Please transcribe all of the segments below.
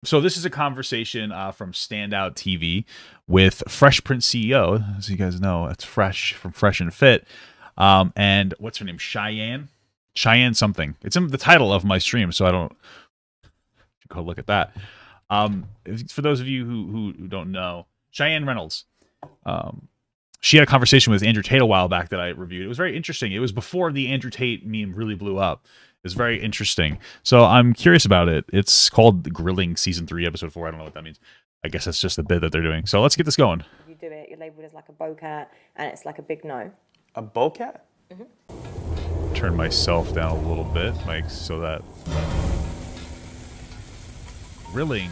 So this is a conversation from Standout TV with Fresh Prince CEO. As you guys know, it's Fresh from FreshandFit. And what's her name? Cheyenne something. It's in the title of my stream, so I don't go look at that. For those of you who don't know, Chian Reynolds. She had a conversation with Andrew Tate a while back that I reviewed. It was very interesting. It was before the Andrew Tate meme really blew up. It was very interesting. So I'm curious about it. It's called Grilling Season 3, Episode 4. I don't know what that means. I guess that's just the bit that they're doing. So let's get this going. You do it, you're labeled as like a bowcat, and it's like a big no. A bowcat? Mm-hmm. Turn myself down a little bit, Mike, so that... Grilling.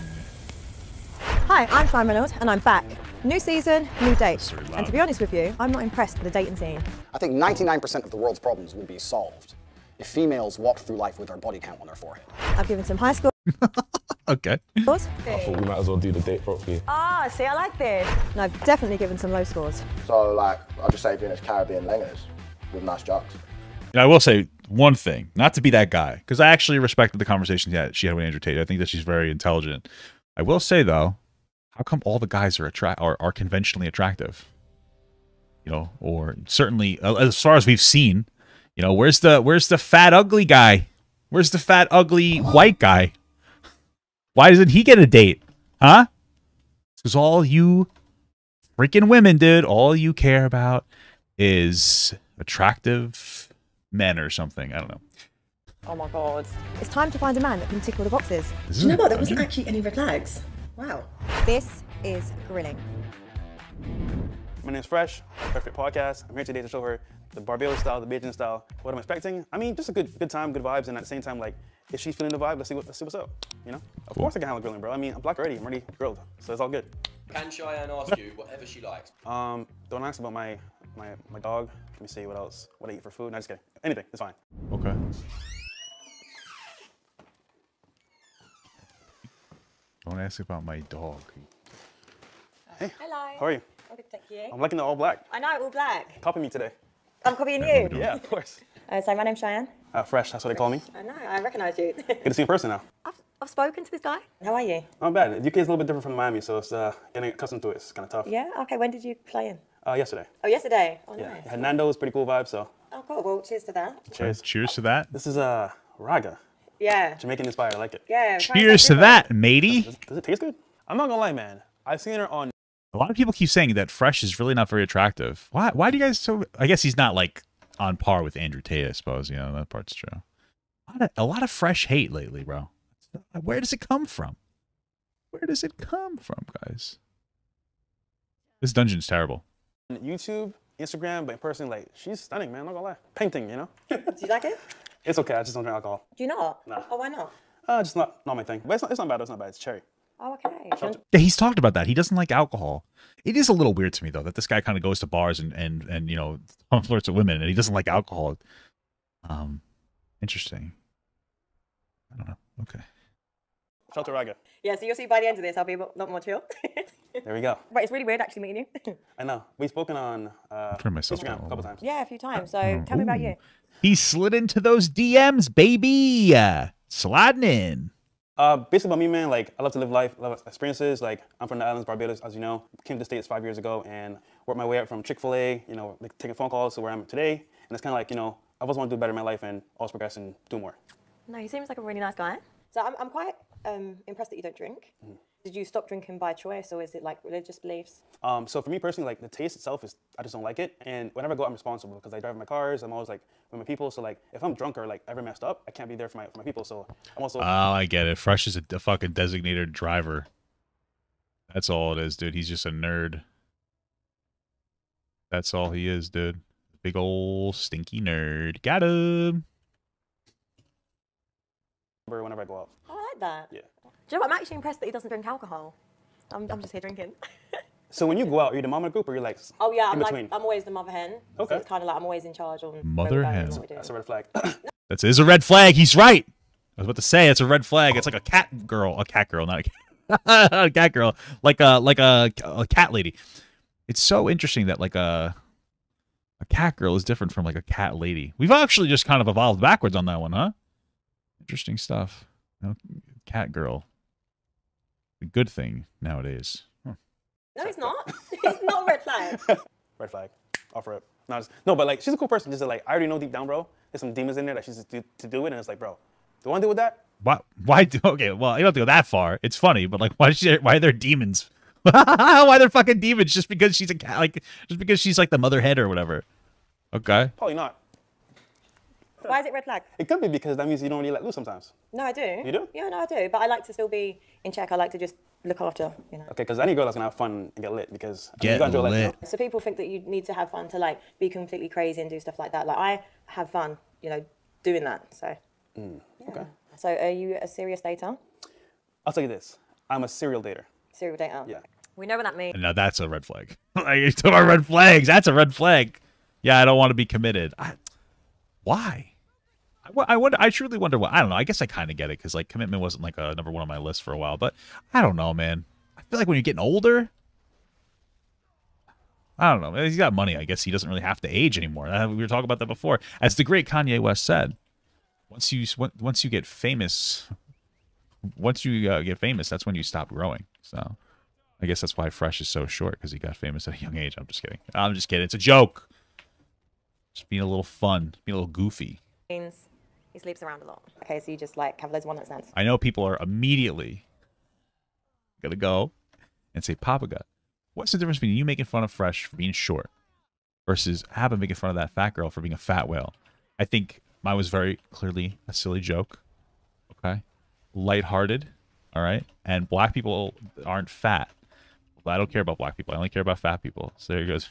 Hi, I'm Chian Reynolds, and I'm back. New season, new date. And to be honest with you, I'm not impressed with the dating scene. I think 99% of the world's problems would be solved if females walked through life with their body count on their forehead. I've given some high scores. Okay. I thought we might as well do the date properly. Ah, see, I like this. And I've definitely given some low scores. So, like, I'll just say Venus Caribbean Langers with nice jocks. And I will say one thing, not to be that guy, because I actually respected the conversation she had with Andrew Tate. I think that she's very intelligent. I will say, though, how come all the guys are conventionally attractive? You know, or certainly as far as we've seen, you know, where's the fat ugly guy? Where's the fat ugly white guy? Why doesn't he get a date? Huh? Because all you freaking women, dude, all you care about is attractive men or something. I don't know. Oh my God. It's time to find a man that can tick all the boxes. Do you know what? There wasn't actually any red flags. Wow. This is grilling. My name's Fresh, Perfect Podcast. I'm here today to show her the Barbados style, the Bajan style, what I'm expecting. I mean, just a good time, good vibes, and at the same time, like, if she's feeling the vibe, let's see what's up, you know? Of course I can handle grilling, bro. I mean, I'm black already, I'm already grilled, so it's all good. Can Cheyenne ask you whatever she likes? Don't ask about my dog. Let me see what else, what I eat for food. No, just kidding. Anything, it's fine. Okay. Don't ask about my dog. Hey. Hello. How are you? Oh, good, thank you. I'm liking the all black. I know, all black. Copy me today. I'm copying you. Yeah, of course. So my name's Cheyenne. Fresh, that's what they call me. I know, I recognise you. Good to see you in person now. I've spoken to this guy. How are you? Not bad. The UK is a little bit different from Miami, so it's getting accustomed to it. It's kind of tough. Yeah? Okay, when did you fly in? Yesterday. Oh, yesterday? Oh, Yeah. nice. Had Nando's, pretty cool vibe, so. Oh, cool. Well, cheers to that. Cheers. Cheers to that. This is raga. Yeah. Jamaican inspired, I like it. Yeah. Cheers to that, matey. Does it taste good? I'm not gonna lie, man. I've seen her on. A lot of people keep saying that Fresh is really not very attractive. Why do you guys so... I guess he's not, like, on par with Andrew Tate, I suppose. You know, that part's true. A lot of Fresh hate lately, bro. Where does it come from? Where does it come from, guys? This dungeon's terrible. YouTube, Instagram, but in person, like, she's stunning, man. I'm not gonna lie. Painting, you know? Do you like it? It's okay. I just don't drink alcohol. Do you not? No. Oh, why not? Just not my thing. But it's not bad. It's not bad. It's cherry. Oh, okay. Yeah, he's talked about that. He doesn't like alcohol. It is a little weird to me, though, that this guy kind of goes to bars and you know, flirts with women, and he doesn't like alcohol. Interesting. I don't know. Okay. Shout out to Raga. Yeah, so you'll see by the end of this, I'll be a lot more chill. There we go. But it's really weird actually meeting you. I know. We've spoken on Instagram a couple times. Yeah, a few times. So tell me about you. He slid into those DMs, baby. Sliding in. Basically about me, man, like, I love to live life, love experiences. Like, I'm from the islands, Barbados, as you know. Came to the States 5 years ago and worked my way up from Chick-fil-A, you know, like, taking phone calls to where I'm today. And it's kind of like, you know, I always want to do better in my life and always progress and do more. No, he seems like a really nice guy. So I'm quite impressed that you don't drink. Did you stop drinking by choice, or is it like religious beliefs? So for me personally, like, the taste itself is, I just don't like it. And whenever I go, I'm responsible because I drive my cars. I'm always like with my people. So like, if I'm drunk or like ever messed up, I can't be there for my people. So I'm also. Oh, I get it. Fresh is a fucking designated driver. That's all it is, dude. He's just a nerd. That's all he is, dude. Big ol' stinky nerd. Got him. Whenever I go out. Oh, I like that. Yeah. Do you know what? I'm actually impressed that he doesn't drink alcohol. I'm just here drinking. So when you go out, are you the mom of the group or you're like Oh yeah, in between? I'm always the mother hen. Okay. So it's kind of like I'm always in charge on Mother hen. That's a red flag. That is a red flag. He's right. I was about to say it's a red flag. It's like a cat girl, not a cat, not a cat girl, like a cat lady. It's so interesting that like a cat girl is different from like a cat lady. We've actually just kind of evolved backwards on that one, huh? Interesting stuff. You know, cat girl. good thing nowadays. Huh. No, it's not. It's not a red flag. Red flag. Offer it. No, but like she's a cool person. Just like I already know deep down, bro. There's some demons in there that she's to do it, and it's like, bro, do I want to deal with that? Why do? Okay, well, you don't have to go that far. It's funny, but like, why are there demons? Why are there fucking demons? Just because she's just because she's like the mother hen or whatever. Okay. Probably not. Why is it red flag? It could be because that means you don't really let loose sometimes. No, I do. You do? Yeah, no, I do. But I like to still be in check. I like to just look after, you know. Okay, because any girl that's gonna have fun and get lit because Get you gotta enjoy life, lit. you know? So people think that you need to have fun to like be completely crazy and do stuff like that. Like I have fun, you know, doing that. So. Yeah. Okay. So are you a serious dater? I'll tell you this. I'm a serial dater. Serial dater. Yeah. We know what that means. Now that's a red flag. Like, you talking about red flags. That's a red flag. Yeah, I don't want to be committed. Why? I truly wonder what. I don't know. I guess I kind of get it because like commitment wasn't like a number one on my list for a while. But I don't know, man. I feel like when you're getting older, I don't know. He's got money. I guess he doesn't really have to age anymore. We were talking about that before. As the great Kanye West said, once you get famous, that's when you stop growing. So I guess that's why Fresh is so short, because he got famous at a young age. I'm just kidding. I'm just kidding. It's a joke. Just being a little fun, being a little goofy. Means he sleeps around a lot. Okay, so you just like have loads of one-night stands. I know people are immediately gonna go and say, Papa God, what's the difference between you making fun of Fresh for being short versus Abba making fun of that fat girl for being a fat whale? I think mine was very clearly a silly joke. Okay, lighthearted. All right, and black people aren't fat. I don't care about black people. I only care about fat people. So there he goes.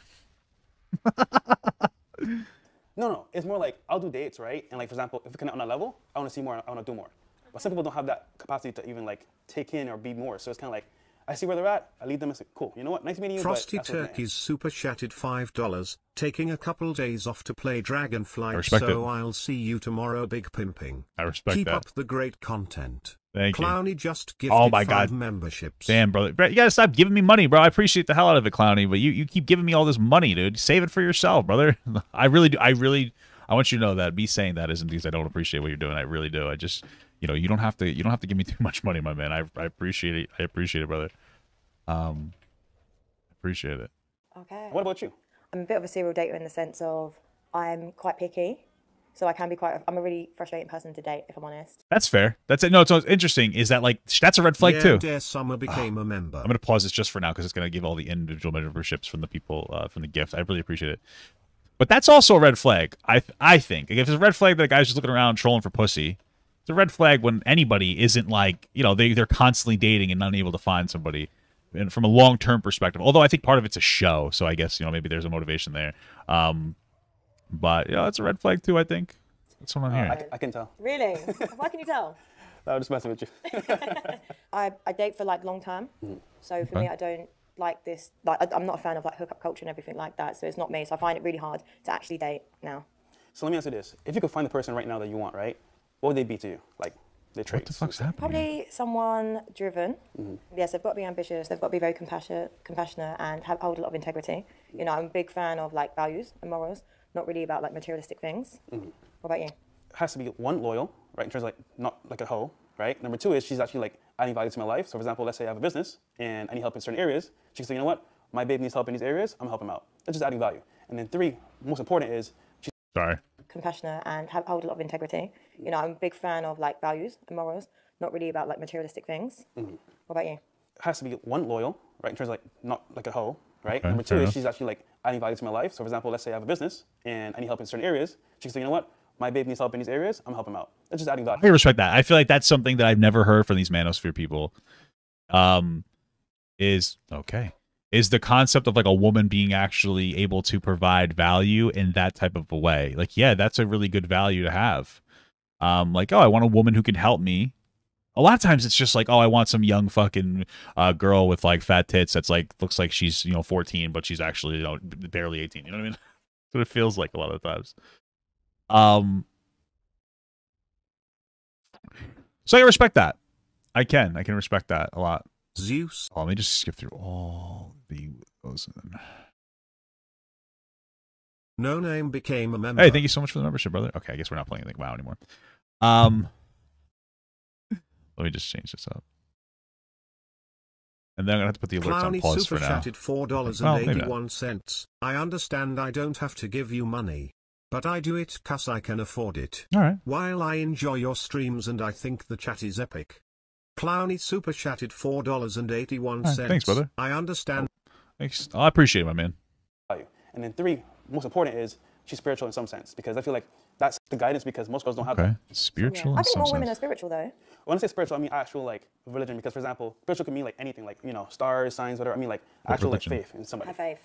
No, it's more like I'll do dates, right? And like for example, if we connect on that level, I want to see more, I want to do more. But some people don't have that capacity to even like take in or be more. So it's kind of like I see where they're at, I lead them and say, cool, you know what? Nice meeting you. Frosty but that's what it Turkey's super chatted $5, taking a couple days off to play Dragonflight, respect so it. I'll see you tomorrow, big pimping. I respect Keep that. up the great content. Thank you. Clowny just gifted Oh my 5 God. memberships. Damn, brother. You gotta stop giving me money, bro. I appreciate the hell out of it, Clowny, but you keep giving me all this money, dude. Save it for yourself, brother. I really do. I want you to know that me saying that isn't because I don't appreciate what you're doing. I really do. I just, you know, you don't have to give me too much money, my man. I appreciate it. I appreciate it, brother. Appreciate it. Okay. What about you? I'm a bit of a serial dater in the sense of I'm quite picky. So I can be I'm a really frustrating person to date, if I'm honest. That's fair. That's it. No, it's interesting. Is that like that's a red flag too? Dare Summer became a member. I'm gonna pause this just for now because it's gonna give all the individual memberships from the people from the gift. I really appreciate it. But that's also a red flag. I think if it's a red flag that a guy's just looking around trolling for pussy, it's a red flag when anybody isn't like, you know, they're constantly dating and not able to find somebody. And from a long-term perspective, although I think part of it's a show, so I guess, you know, maybe there's a motivation there. But yeah, it's a red flag too, I think. That's what I'm hearing. I can tell. Really? Why can you tell? I'm just messing with you. I date for like long term. So for me, I don't like this. Like I'm not a fan of like hookup culture and everything like that. So it's not me. So I find it really hard to actually date now. So let me answer this. If you could find the person right now that you want, right? What would they be to you? Like their traits. What the fuck's happening? Probably someone driven. Yes, they've got to be ambitious. They've got to be very compassionate, and hold a lot of integrity. You know, I'm a big fan of like values and morals. Not really about like materialistic things. What about you? Has to be one, loyal, right? In terms of like not like a hoe, right? Number 2 is she's actually like adding value to my life. So for example, let's say I have a business and I need help in certain areas. She can say, you know what? My babe needs help in these areas. I'm gonna help him out. That's just adding value. And then 3, most important is she's compassionate and hold a lot of integrity. You know, I'm a big fan of like values and morals. Not really about like materialistic things. What about you? Has to be one, loyal, right? In terms of like not like a hoe, right? Okay, Number 2 fair is enough. she's actually like adding value to my life. So for example, let's say I have a business and I need help in certain areas. She can say, you know what? My babe needs help in these areas. I'm gonna help him out. That's just adding value. I respect that. I feel like that's something that I've never heard from these manosphere people. Is the concept of like a woman being actually able to provide value in that type of a way. Like, yeah, that's a really good value to have. Like, oh, I want a woman who can help me. A lot of times it's just like, oh, I want some young fucking girl with like fat tits that's like looks like she's, you know, 14, but she's actually, you know, barely 18. You know what I mean? That's what it feels like a lot of the times. So I can respect that. I can respect that a lot. Zeus. Oh, let me just skip through all those. No Name became a member. Hey, thank you so much for the membership, brother. Okay, I guess we're not playing like WoW anymore. Let me just change this up. And then I'm gonna have to put the alerts on Clowny pause super for now. chatted $4.81. Well, maybe not. I understand I don't have to give you money. But I do it 'cause I can afford it. All right. While I enjoy your streams and I think the chat is epic. Clowny super chatted $4.81. All right, thanks, brother. I understand. Thanks. I appreciate it, my man. And then 3, most important is she's spiritual in some sense, because I feel like that's the guidance, because most girls don't have Okay. that. Spiritual. I in think some more women are sense. spiritual though. When I say spiritual, I mean actual like religion, because for example, spiritual can mean like anything, like, you know, stars, signs, whatever. I mean like actual like religion? faith in somebody. Have faith.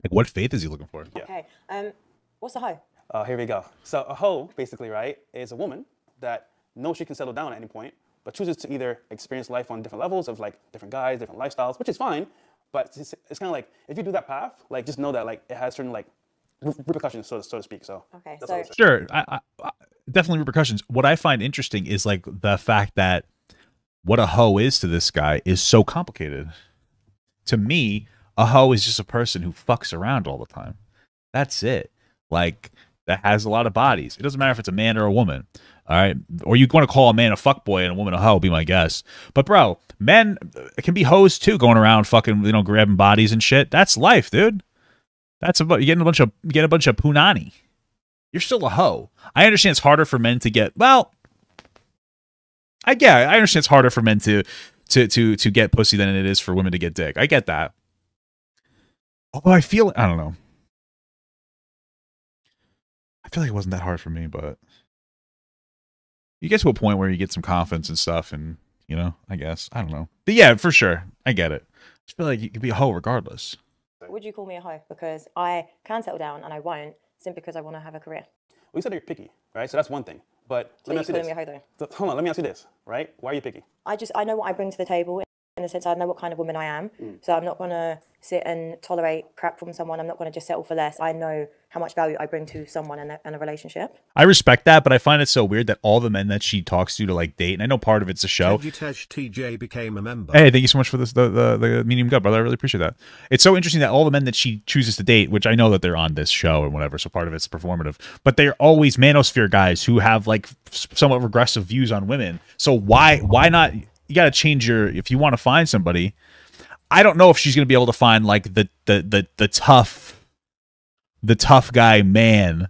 Like, what faith is he looking for? Yeah. Okay. What's a hoe? Here we go. So a hoe, basically, right, is a woman that knows she can settle down at any point, but chooses to either experience life on different levels of like different guys, different lifestyles, which is fine. But it's kind of like, if you do that path, like just know that like it has certain like repercussions, so to speak. So Okay, that's so- all I'm saying. Sure. I definitely repercussions. What I find interesting is like the fact that what a hoe is to this guy is so complicated. To me, a hoe is just a person who fucks around all the time. That's it. Like, that has a lot of bodies. It doesn't matter if it's a man or a woman. All right. Or you want to call a man a fuckboy and a woman a hoe, be my guess. But bro, men can be hoes too, going around fucking, you know, grabbing bodies and shit. That's life, dude. That's about you getting a bunch of punani. You're still a hoe. I understand it's harder for men to get I understand it's harder for men to get pussy than it is for women to get dick. I get that. Although I don't know. I feel like it wasn't that hard for me, but you get to a point where you get some confidence and stuff, and you know, I guess I don't know. But yeah, for sure, I get it. I just feel like you could be a hoe regardless. Would you call me a hoe? Because I can settle down and I won't, simply because I want to have a career. Well, you said you're picky, right? So that's one thing. But So let me you ask you calling this. me a hoe though? Hold on, let me ask you this, right? Why are you picky? I know what I bring to the table, in the sense I know what kind of woman I am. So I'm not going to sit and tolerate crap from someone. I'm not going to just settle for less. I know how much value I bring to someone in a relationship. I respect that, but I find it so weird that all the men that she talks to like date, and I know part of it's a show. TJ became a member. Hey, thank you so much for this, the medium gut, brother. I really appreciate that. It's so interesting that all the men that she chooses to date, which I know that they're on this show and whatever, so part of it's performative, but they're always manosphere guys who have like somewhat regressive views on women. So why not? You got to change if you want to find somebody. I don't know if she's going to be able to find like the tough guy man,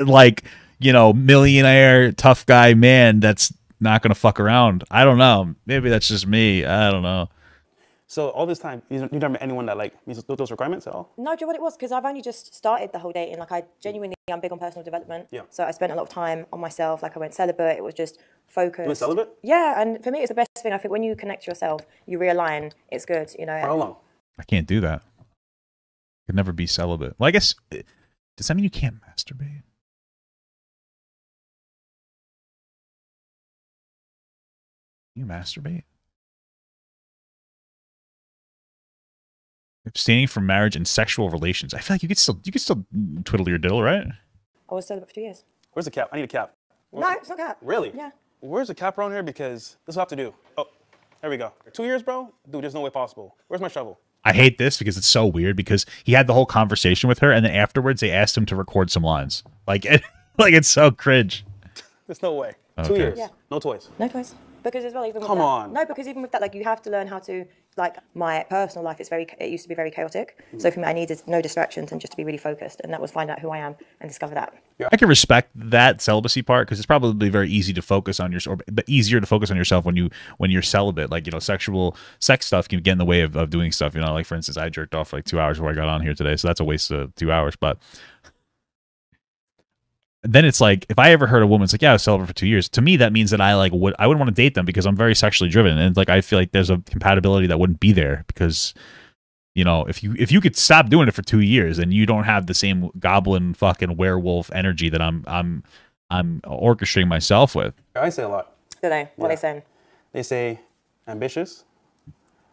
like, you know, millionaire tough guy man that's not going to fuck around. I don't know. Maybe that's just me. I don't know. So all this time, you never met anyone that like meets those requirements at all? No, do you know what it was? Because I've only just started the whole dating. Like, I'm big on personal development. Yeah. So I spent a lot of time on myself. Like, I went celibate. It was just focused. You went celibate? Yeah, and for me, it's the best thing. I think when you connect to yourself, you realign. It's good, you know. For how long? I can't do that. I could never be celibate. Well, I guess, does that mean you can't masturbate? You masturbate? Abstaining from marriage and sexual relations. I feel like you could still twiddle your diddle, right? I was celibate for 2 years. Where's the cap? I need a cap. No, it's not cap. Really? Yeah. Where's the cap around here? Because this will have to do. Oh, there we go. 2 years, bro? Dude, there's no way possible. Where's my shovel? I hate this because it's so weird because he had the whole conversation with her and then afterwards they asked him to record some lines. Like, it's so cringe. There's no way. Okay. 2 years. Yeah. No toys. No toys. Because as well, even with Come that, on. No, because even with that, like, you have to learn how to, like, my personal life, it used to be very chaotic. So for me, I needed no distractions and just to be really focused. And that was find out who I am and discover that. I can respect that celibacy part because it's probably very easy to focus on but easier to focus on yourself when you're celibate. Like, you know, sex stuff can get in the way of doing stuff. You know, like for instance, I jerked off for like 2 hours before I got on here today, so that's a waste of 2 hours. But then it's like, if I ever heard a woman's like, yeah, I was celibate for 2 years, to me that means that I wouldn't want to date them because I'm very sexually driven, and like I feel like there's a compatibility that wouldn't be there because, you know, if you could stop doing it for 2 years and you don't have the same goblin fucking werewolf energy that I'm orchestrating myself with. I say a lot. Do they? What are they saying? They say ambitious,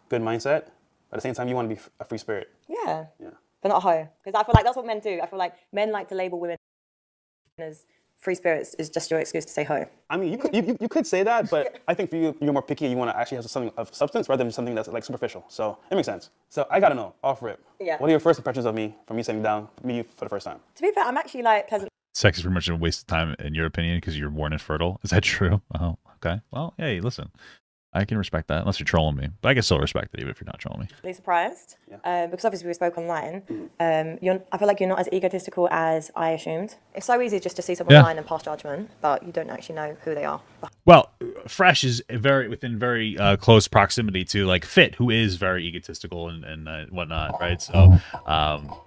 good mindset, but at the same time, you want to be a free spirit. Yeah. Yeah. But not a hoe. Because I feel like that's what men do. I feel like men like to label women as free spirits is just your excuse to say hoe. I mean, you could say that, but I think for you, you're more picky. You want to actually have something of substance rather than something that's like superficial. So it makes sense. So I gotta know, off rip. Yeah. What are your first impressions of me from me sitting down, meeting you for the first time? To be fair, I'm actually like pleasant. Sex is pretty much a waste of time in your opinion because you're born infertile. Is that true? Oh, okay. Well, hey, listen. I can respect that, unless you're trolling me. But I can still respect it, even if you're not trolling me. Really surprised, because obviously we spoke online. I feel like you're not as egotistical as I assumed. It's so easy just to see someone online and pass judgment, but you don't actually know who they are. Well, Fresh is within very close proximity to like Fit, who is very egotistical and whatnot, right? So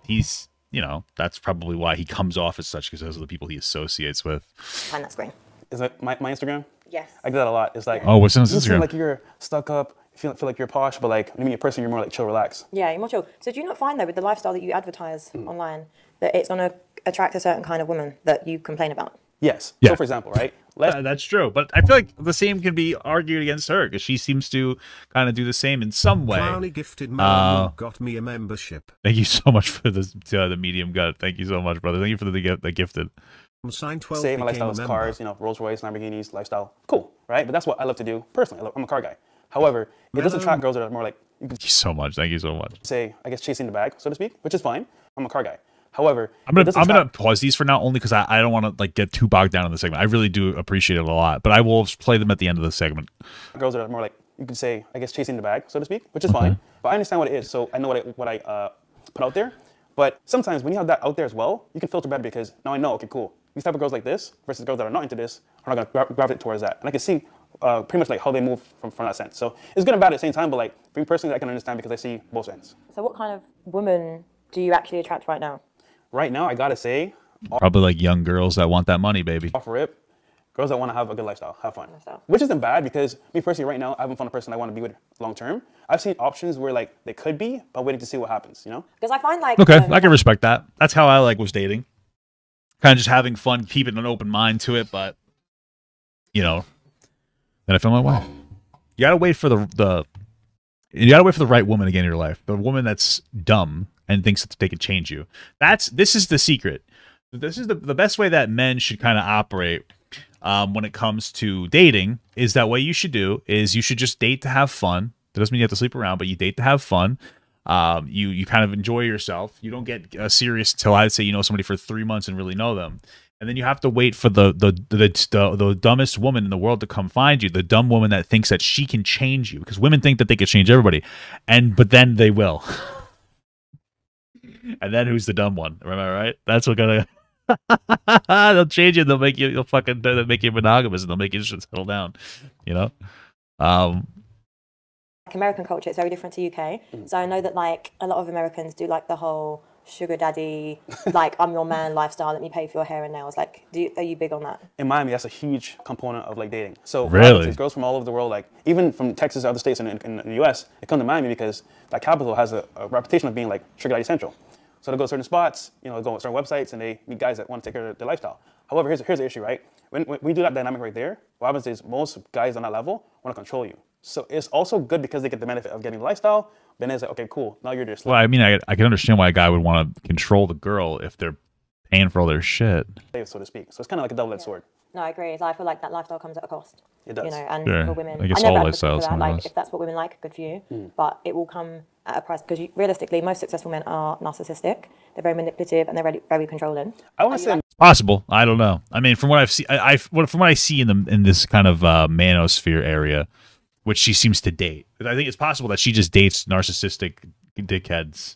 he's, you know, that's probably why he comes off as such, because those are the people he associates with. Find that screen. Is it my Instagram? Yes. I get that a lot. It's like, oh, what's on his you seem Instagram? like you're stuck up, feel like you're posh, but like when you meet a person, you're more like chill, relax. Yeah, you're more chill. So do you not find though, with the lifestyle that you advertise online, that it's gonna attract a certain kind of woman that you complain about? Yes. Yeah. So for example, right? That's true, but I feel like the same can be argued against her, because she seems to kind of do the same in some way. Clowny gifted man got me a membership. Thank you so much for this, the medium gut. Thank you so much, brother. Thank you for the gifted. Signed 12 Say my lifestyle is cars, you know, Rolls Royce, Lamborghinis, lifestyle. Cool, right? But that's what I love to do personally. I'm a car guy. However, it does attract girls that are more like, you could Thank you so much. Thank you so much. say, I guess, chasing the bag, so to speak, which is fine. I'm a car guy. However, I'm gonna pause these for now, only because I don't want to like get too bogged down in the segment. I really do appreciate it a lot, but I will play them at the end of the segment. Girls that are more like, you could say, I guess, chasing the bag, so to speak, which is fine. But I understand what it is, so I know what I put out there. But sometimes when you have that out there as well, you can filter better, because now I know, okay, cool. These type of girls like this versus girls that are not into this are not going to gravitate towards that. And I can see pretty much like how they move from that sense. So it's good and bad at the same time, but like for me personally, I can understand because I see both ends. So what kind of woman do you actually attract right now? Right now, I got to say, Probably like young girls that want that money, baby. off rip, girls that want to have a good lifestyle, have fun. Which isn't bad, because me personally right now, I haven't found a person I want to be with long term. I've seen options where like they could be, but waiting to see what happens, you know? Because I find like... Okay, I can respect that. That's how I like was dating. Kind of just having fun, keeping an open mind to it, but, you know, then I found my wife. You gotta wait for you gotta wait for the right woman again in your life. The woman that's dumb and thinks that they can change you. This is the secret. This is the best way that men should kind of operate when it comes to dating. Is that what you should do is you should just date to have fun. That doesn't mean you have to sleep around, but you date to have fun. You kind of enjoy yourself. You don't get serious until, I'd say, you know somebody for 3 months and really know them. And then you have to wait for the dumbest woman in the world to come find you, the dumb woman that thinks that she can change you, because women think that they can change everybody, but then they will. And then who's the dumb one? Am I right? That's what gonna they'll change you. They'll make you monogamous, and they'll make you just settle down. You know. American culture, it's very different to UK. So I know that like a lot of Americans do like the whole sugar daddy, like I'm your man lifestyle, let me pay for your hair and nails. Like, are you big on that? In Miami, that's a huge component of like dating. So really, girls from all over the world, like even from Texas, other states in the US, they come to Miami because that capital has a reputation of being like sugar daddy central. So they go to certain spots, you know, they go on certain websites, and they meet guys that want to take care of their lifestyle. However, here's the issue, right? When we do that dynamic right there, what happens is most guys on that level want to control you. So it's also good because they get the benefit of getting the lifestyle. Then it's like, okay, cool. Now you're just. Well, I mean, I can understand why a guy would want to control the girl if they're paying for all their shit, so to speak. So it's kind of like a double-edged sword. No, I agree. I feel like that lifestyle comes at a cost. It does. You know, and Sure. for women, I guess never all advocate for lifestyles that. come Like, at us. if that's what women like, good for you. But it will come at a price, because realistically, most successful men are narcissistic. They're very manipulative and they're very, very controlling. I want to say It's possible. I don't know. I mean, from what I've seen, from what I see in this kind of manosphere area, which she seems to date, I think it's possible that she just dates narcissistic dickheads.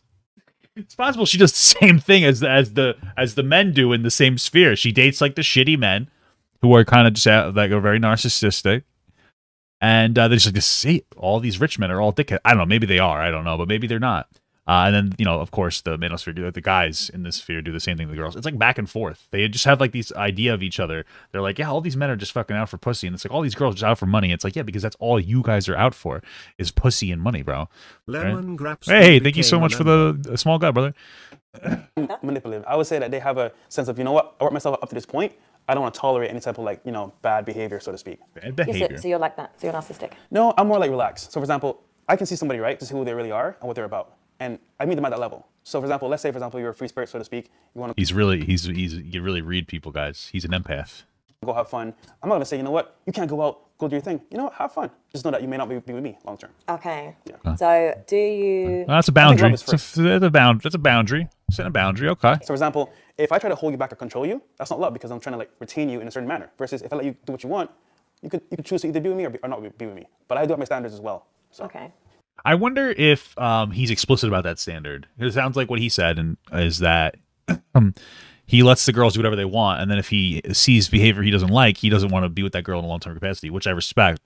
It's possible she does the same thing as the men do in the same sphere. She dates like the shitty men who are kind of just like are very narcissistic, and they're just like, see, all these rich men are all dickheads. I don't know. Maybe they are. I don't know, but maybe they're not. And then, you know, of course, the manosphere, the guys in this sphere do the same thing to the girls. It's like back and forth. They just have like these idea of each other. They're like, yeah, all these men are just fucking out for pussy. And it's like, all these girls are just out for money. It's like, yeah, because that's all you guys are out for is pussy and money, bro. Lemon right? Hey, thank you so much for the small guy, brother. Manipulative. I would say that they have a sense of, you know what, I worked myself up to this point. I don't want to tolerate any type of like, you know, bad behavior, so to speak. Bad behavior. Yes, so you're like that. So you're narcissistic. No, I'm more like relaxed. So for example, I can see somebody, right, to see who they really are and what they're about. And I meet them at that level. So for example, let's say, for example, you're a free spirit, so to speak. You want to you really read people, guys. He's an empath. Go have fun. I'm not going to say, you know what, you can't go out, go do your thing. You know what, have fun. Just know that you may not be with me long term. Okay. Yeah. So do you... Well, that's a boundary. That's a boundary. Setting a boundary, okay. So for example, if I try to hold you back or control you, that's not love, because I'm trying to like retain you in a certain manner. Versus if I let you do what you want, you could choose to either be with me or not be with me. But I do have my standards as well. So. Okay. I wonder if he's explicit about that standard. It sounds like what he said is that he lets the girls do whatever they want, and then if he sees behavior he doesn't like, he doesn't want to be with that girl in a long-term capacity, which I respect.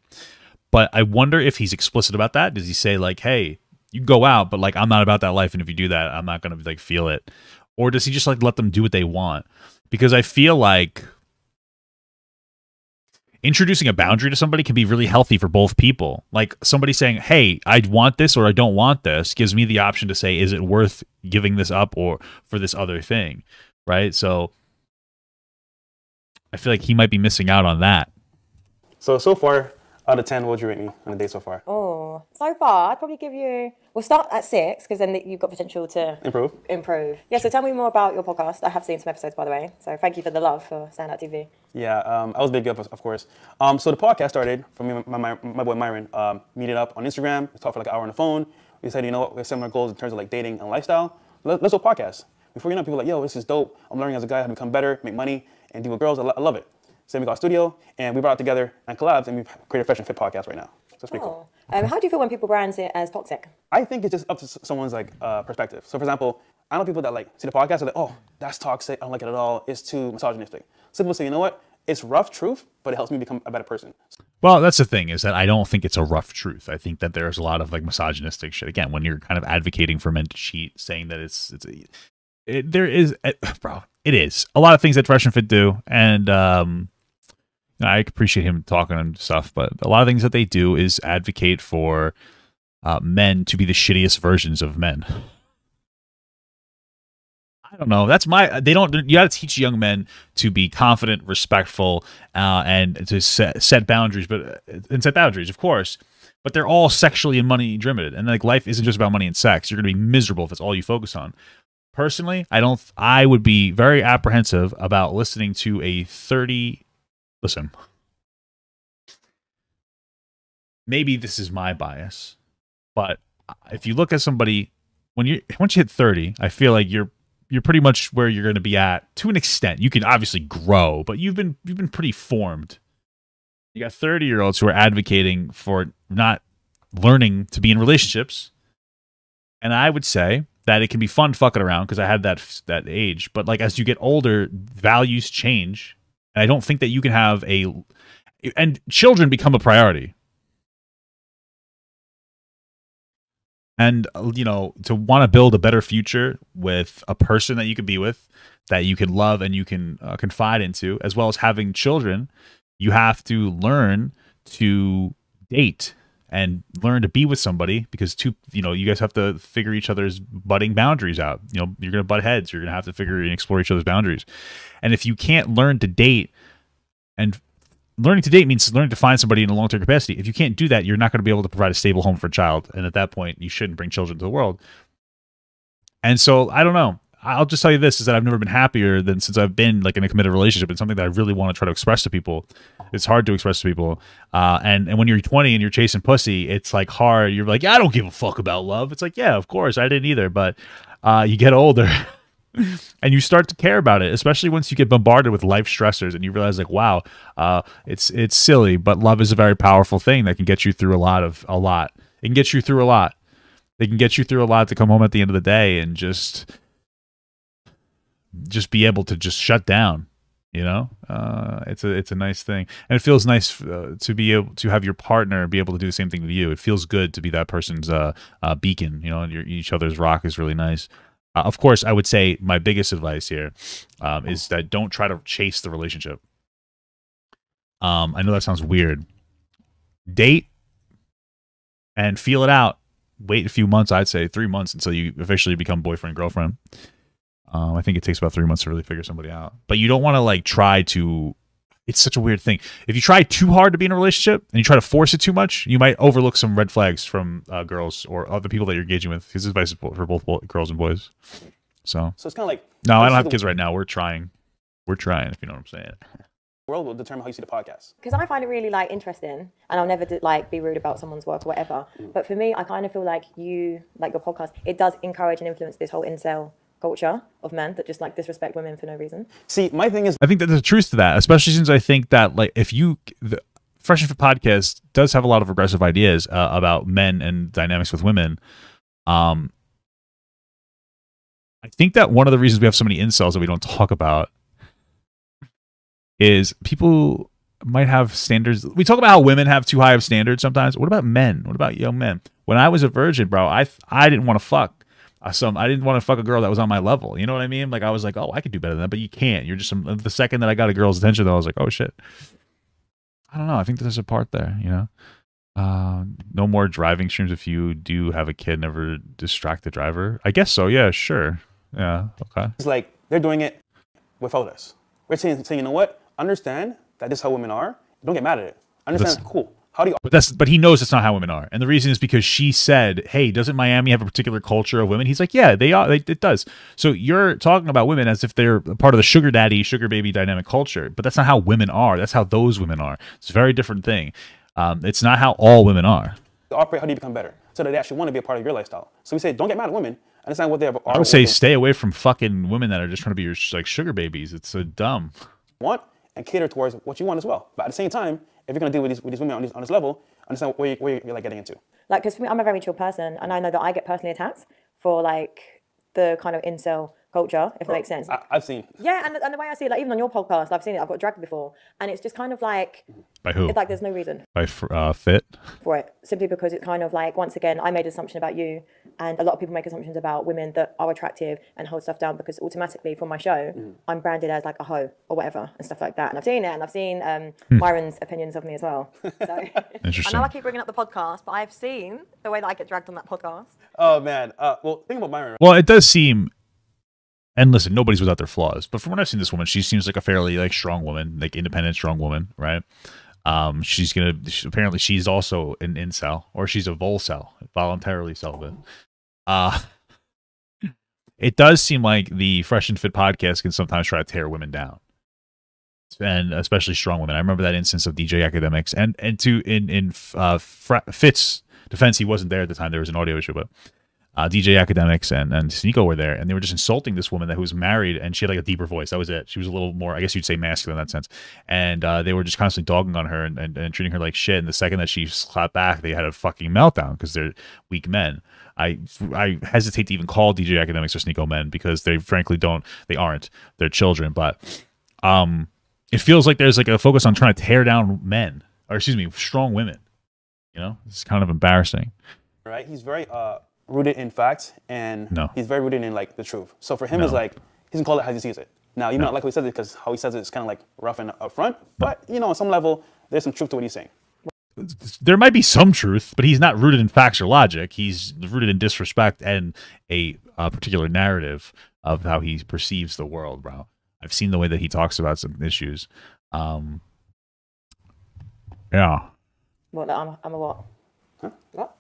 But I wonder if he's explicit about that. Does he say like, hey, you go out, but like I'm not about that life, and if you do that, I'm not gonna like feel it? Or does he just like let them do what they want? Because I feel like introducing a boundary to somebody can be really healthy for both people. Like somebody saying, hey, I want this or I don't want this gives me the option to say, is it worth giving this up or for this other thing? Right? So I feel like he might be missing out on that. So far, out of 10, what would you rate me on the date so far? Oh, so far, I'd probably give you... We'll start at 6, because then you've got potential to... Improve. Yeah, so tell me more about your podcast. I have seen some episodes, by the way. So thank you for the love for Standout TV. Yeah, I was big up, of course. So the podcast started from me and my boy Myron. Meeted up on Instagram. We talked for like an hour on the phone. We said, you know what, we have similar goals in terms of like dating and lifestyle. Let's do a podcast. Before you know, people are like, yo, this is dope. I'm learning as a guy how to become better, make money, and deal with girls. I love it. So we got a studio, and we brought it together and collabed, and we've created a FreshhandFit podcast right now. So it's pretty cool. How do you feel when people brand it as toxic? I think it's just up to someone's like perspective. So for example, I know people that like see the podcast and like, oh, that's toxic. I don't like it at all. It's too misogynistic. Some people say, you know what? It's rough truth, but it helps me become a better person. Well, that's the thing, is that I don't think it's a rough truth. I think that there's a lot of like misogynistic shit. Again, when you're kind of advocating for men to cheat, saying that it is a lot of things that Fresh and Fit do, and I appreciate him talking and stuff, but a lot of things that they do is advocate for men to be the shittiest versions of men. I don't know. You got to teach young men to be confident, respectful, and to set boundaries, of course. But they're all sexually and money driven, and like life isn't just about money and sex. You're going to be miserable if it's all you focus on. Personally, I would be very apprehensive about listening to a 30. Listen, maybe this is my bias, but if you look at somebody once you hit 30, I feel like you're pretty much where you're going to be at to an extent. You can obviously grow, but you've been pretty formed. You got 30-year-olds who are advocating for not learning to be in relationships, and I would say that it can be fun fucking around because I had that age. But like as you get older, values change. And I don't think that you can have and children become a priority. And, you know, to want to build a better future with a person that you can be with, that you can love and you can confide into, as well as having children, you have to learn to date and learn to be with somebody, because you guys have to figure each other's budding boundaries out. You know, you're going to butt heads. You're going to have to figure and explore each other's boundaries. And if you can't learn to date, and learning to date means learning to find somebody in a long-term capacity. If you can't do that, you're not going to be able to provide a stable home for a child. And at that point, you shouldn't bring children to the world. And so, I don't know. I'll just tell you this, is that I've never been happier than since I've been like in a committed relationship. It's something that I really want to try to express to people. It's hard to express to people. And when you're 20 and you're chasing pussy, it's like hard. You're like, yeah, I don't give a fuck about love. It's like, yeah, of course, I didn't either. But you get older and you start to care about it, especially once you get bombarded with life stressors and you realize like, wow, it's silly, but love is a very powerful thing that can get you through a lot. It can get you through a lot. It can get you through a lot to come home at the end of the day and just be able to just shut down, you know. It's a nice thing, and it feels nice to be able to have your partner be able to do the same thing with you. It feels good to be that person's beacon, you know, and each other's rock is really nice. Of course, I would say my biggest advice here is that don't try to chase the relationship. I know that sounds weird. Date and feel it out. Wait a few months, I'd say 3 months, until you officially become boyfriend, girlfriend. I think it takes about 3 months to really figure somebody out. But you don't want to like try to, it's such a weird thing. If you try too hard to be in a relationship and you try to force it too much, you might overlook some red flags from girls or other people that you're engaging with. His advice is for both girls and boys. So it's kind of like, no, I don't have kids right now. We're trying, if you know what I'm saying. World will determine how you see the podcast. Because I find it really like interesting, and I'll never be rude about someone's work or whatever. But for me, I kind of feel like your podcast, it does encourage and influence this whole incel culture of men that just like disrespect women for no reason. See, my thing is, I think that there's a truth to that, especially since I think that like Fresh and Fit podcast does have a lot of aggressive ideas about men and dynamics with women. I think that one of the reasons we have so many incels that we don't talk about is people might have standards. We talk about how women have too high of standards sometimes. What about men? What about young men? When I was a virgin, bro, I didn't want to fuck. I didn't want to fuck a girl that was on my level. You know what I mean? Like, I was like, oh, I could do better than that, but you can't. You're just the second that I got a girl's attention, though, I was like, oh shit. I don't know. I think there's a part there. You know, no more driving streams if you do have a kid. Never distract the driver. I guess so. Yeah, sure. Yeah. Okay. It's like they're doing it without us. We're saying, you know what? Understand that this is how women are. Don't get mad at it. Understand. Cool. How do you? But he knows it's not how women are, and the reason is because she said, "Hey, doesn't Miami have a particular culture of women?" He's like, "Yeah, they are. It does." So you're talking about women as if they're part of the sugar daddy, sugar baby dynamic culture, but that's not how women are. That's how those women are. It's a very different thing. It's not how all women are. Operate. How do you become better? So that they actually want to be a part of your lifestyle. So we say, don't get mad at women. Understand what they are. I would say stay away from fucking women that are just trying to be your like sugar babies. It's so dumb. Want and cater towards what you want as well. But at the same time, if you're gonna deal with these women on this level, understand where you're like getting into. Like, because for me, I'm a very chill person, and I know that I get personally attacked for like the kind of incel culture, if that makes sense. I've seen. Yeah, and the way I see it, like even on your podcast, I've seen it. I've got dragged before, and it's just kind of like. By who? It's like there's no reason. By Fit. For it, simply because it's kind of like, once again, I made an assumption about you, and a lot of people make assumptions about women that are attractive and hold stuff down because automatically from my show, I'm branded as like a hoe or whatever and stuff like that. And I've seen it, and I've seen Myron's opinions of me as well. So. Interesting. I know I keep bringing up the podcast, but I've seen the way that I get dragged on that podcast. Oh man. Well, think about Myron. Well, it does seem. And listen, nobody's without their flaws, but from what I've seen, this woman, she seems like a fairly like strong woman, like independent, strong woman, right? Apparently she's also an incel, or she's a volcel, voluntarily celibate. It does seem like the Fresh and Fit podcast can sometimes try to tear women down, and especially strong women. I remember that instance of DJ Academics, and in Fit's defense, he wasn't there at the time. There was an audio issue, but. DJ Academics and Sneeko were there, and they were just insulting this woman that was married, and she had like a deeper voice. That was it. She was a little more, I guess you'd say, masculine in that sense. And they were just constantly dogging on her and treating her like shit. And the second that she slapped back, they had a fucking meltdown because they're weak men. I hesitate to even call DJ Academics or Sneeko men because they frankly aren't. They're children. But it feels like there's like a focus on trying to tear down men, or excuse me, strong women. You know, it's kind of embarrassing. Right? He's very rooted in facts, and he's very rooted in like the truth. So for him, it's like he's gonna call it how he sees it. Now, you might not like how he says it because how he says it is kind of like rough and upfront, but you know, on some level, there's some truth to what he's saying. There might be some truth, but he's not rooted in facts or logic. He's rooted in disrespect and a particular narrative of how he perceives the world, bro. I've seen the way that he talks about some issues. Yeah. What? I'm a what? Huh? What?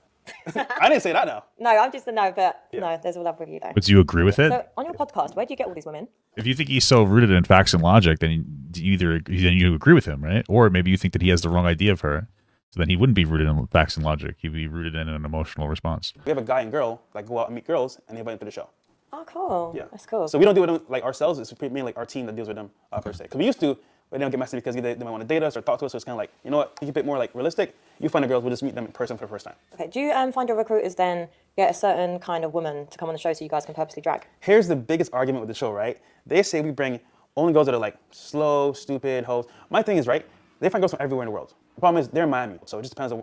I didn't say that now. No, I'm just a no, but no, there's a love with you though. But do you agree with it? So on your podcast, where do you get all these women? If you think he's so rooted in facts and logic, then you agree with him, right? Or maybe you think that he has the wrong idea of her, so then he wouldn't be rooted in facts and logic. He'd be rooted in an emotional response. We have a guy and girl like go out and meet girls, and they invite them to the show. Oh, cool. Yeah, that's cool. So we don't deal with them like ourselves. It's mainly like our team that deals with them per se. Because we used to, but they don't get messy because they might want to date us or talk to us. So it's kind of like, you know what? You keep it more like realistic. You find the girls, we'll just meet them in person for the first time. Okay. Do you find your recruiters then get a certain kind of woman to come on the show so you guys can purposely drag? Here's the biggest argument with the show, right? They say we bring only girls that are like slow, stupid hoes. My thing is, right? They find girls from everywhere in the world. The problem is they're in Miami, so it just depends on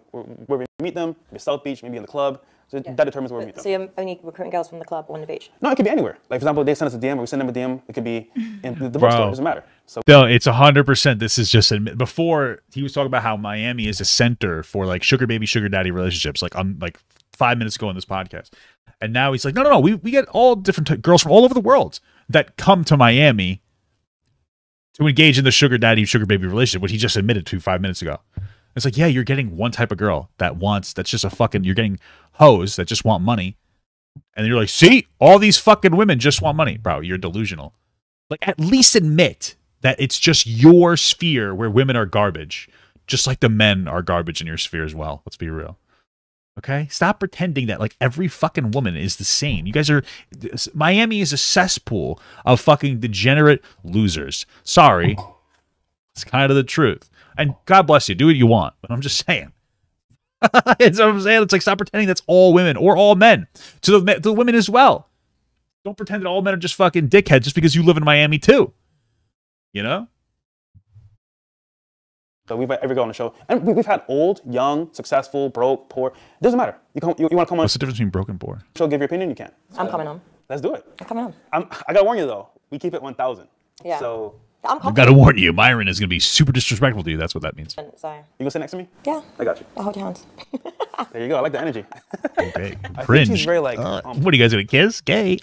where we meet them. Maybe South Beach, maybe in the club. So that determines where we meet them. So you're only recruiting girls from the club or on the beach? No, it could be anywhere. Like, for example, they send us a DM, or we send them a DM. It could be in the bookstore. It doesn't matter. So no, it's 100%. This is just before he was talking about how Miami is a center for like sugar baby, sugar daddy relationships. Like 5 minutes ago in this podcast, and now he's like, no. We get all different girls from all over the world that come to Miami to engage in the sugar daddy, sugar baby relationship, which he just admitted to 5 minutes ago. It's like, yeah, you're getting one type of girl that's just a fucking, you're getting hoes that just want money. And you're like, see, all these fucking women just want money. Bro, you're delusional. Like, at least admit that it's just your sphere where women are garbage. Just like the men are garbage in your sphere as well. Let's be real. Okay? Stop pretending that like every fucking woman is the same. You guys Miami is a cesspool of fucking degenerate losers. Sorry. It's kind of the truth. And God bless you. Do what you want. But I'm just saying. It's what I'm saying. It's like, stop pretending that's all women or all men. To the women as well. Don't pretend that all men are just fucking dickheads just because you live in Miami too. You know? So we've had every girl on the show. And we've had old, young, successful, broke, poor. It doesn't matter. You want to come on? What's the difference between broke and poor? Show, give your opinion, you can. I'm coming on. Let's do it. I'm coming on. I got to warn you, though. We keep it 1,000. Yeah. So I've got to warn you. Myron is going to be super disrespectful to you. That's what that means. So you going to sit next to me? yeah, I got you. I'll hold your hands. There you go. I like the energy. Okay. I think Cringe. she's very, like, what are you guys going to kiss? Gay.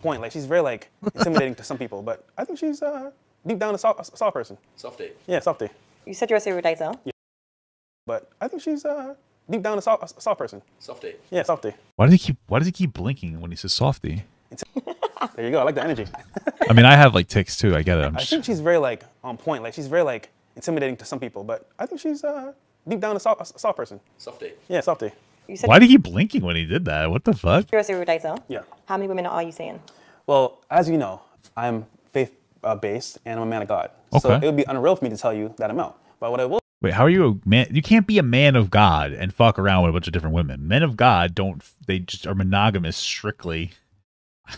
point. Like, she's very, like, intimidating to some people. But I think she's deep down a soft person. Softie. Yeah, softie. You said you're a serial dater. Yeah. But I think she's deep down a soft person. Softie. Yeah, softie. Why does he keep blinking when he says softy? There you go. I like the energy. I mean, I have like tics too. I get it. I think she's very, like, on point. Like, she's very, like, intimidating to some people. But I think she's deep down a soft person. Softie. Yeah, softie. You said Why did he keep blinking when he did that? What the fuck? you're a serial dater. Yeah. How many women are you seeing? Well, as you know, I'm faith-based and I'm a man of God. So Okay. it would be unreal for me to tell you that amount. But what I will Wait, how are you a man? You can't be a man of God and fuck around with a bunch of different women. Men of God don't. They just are monogamous strictly.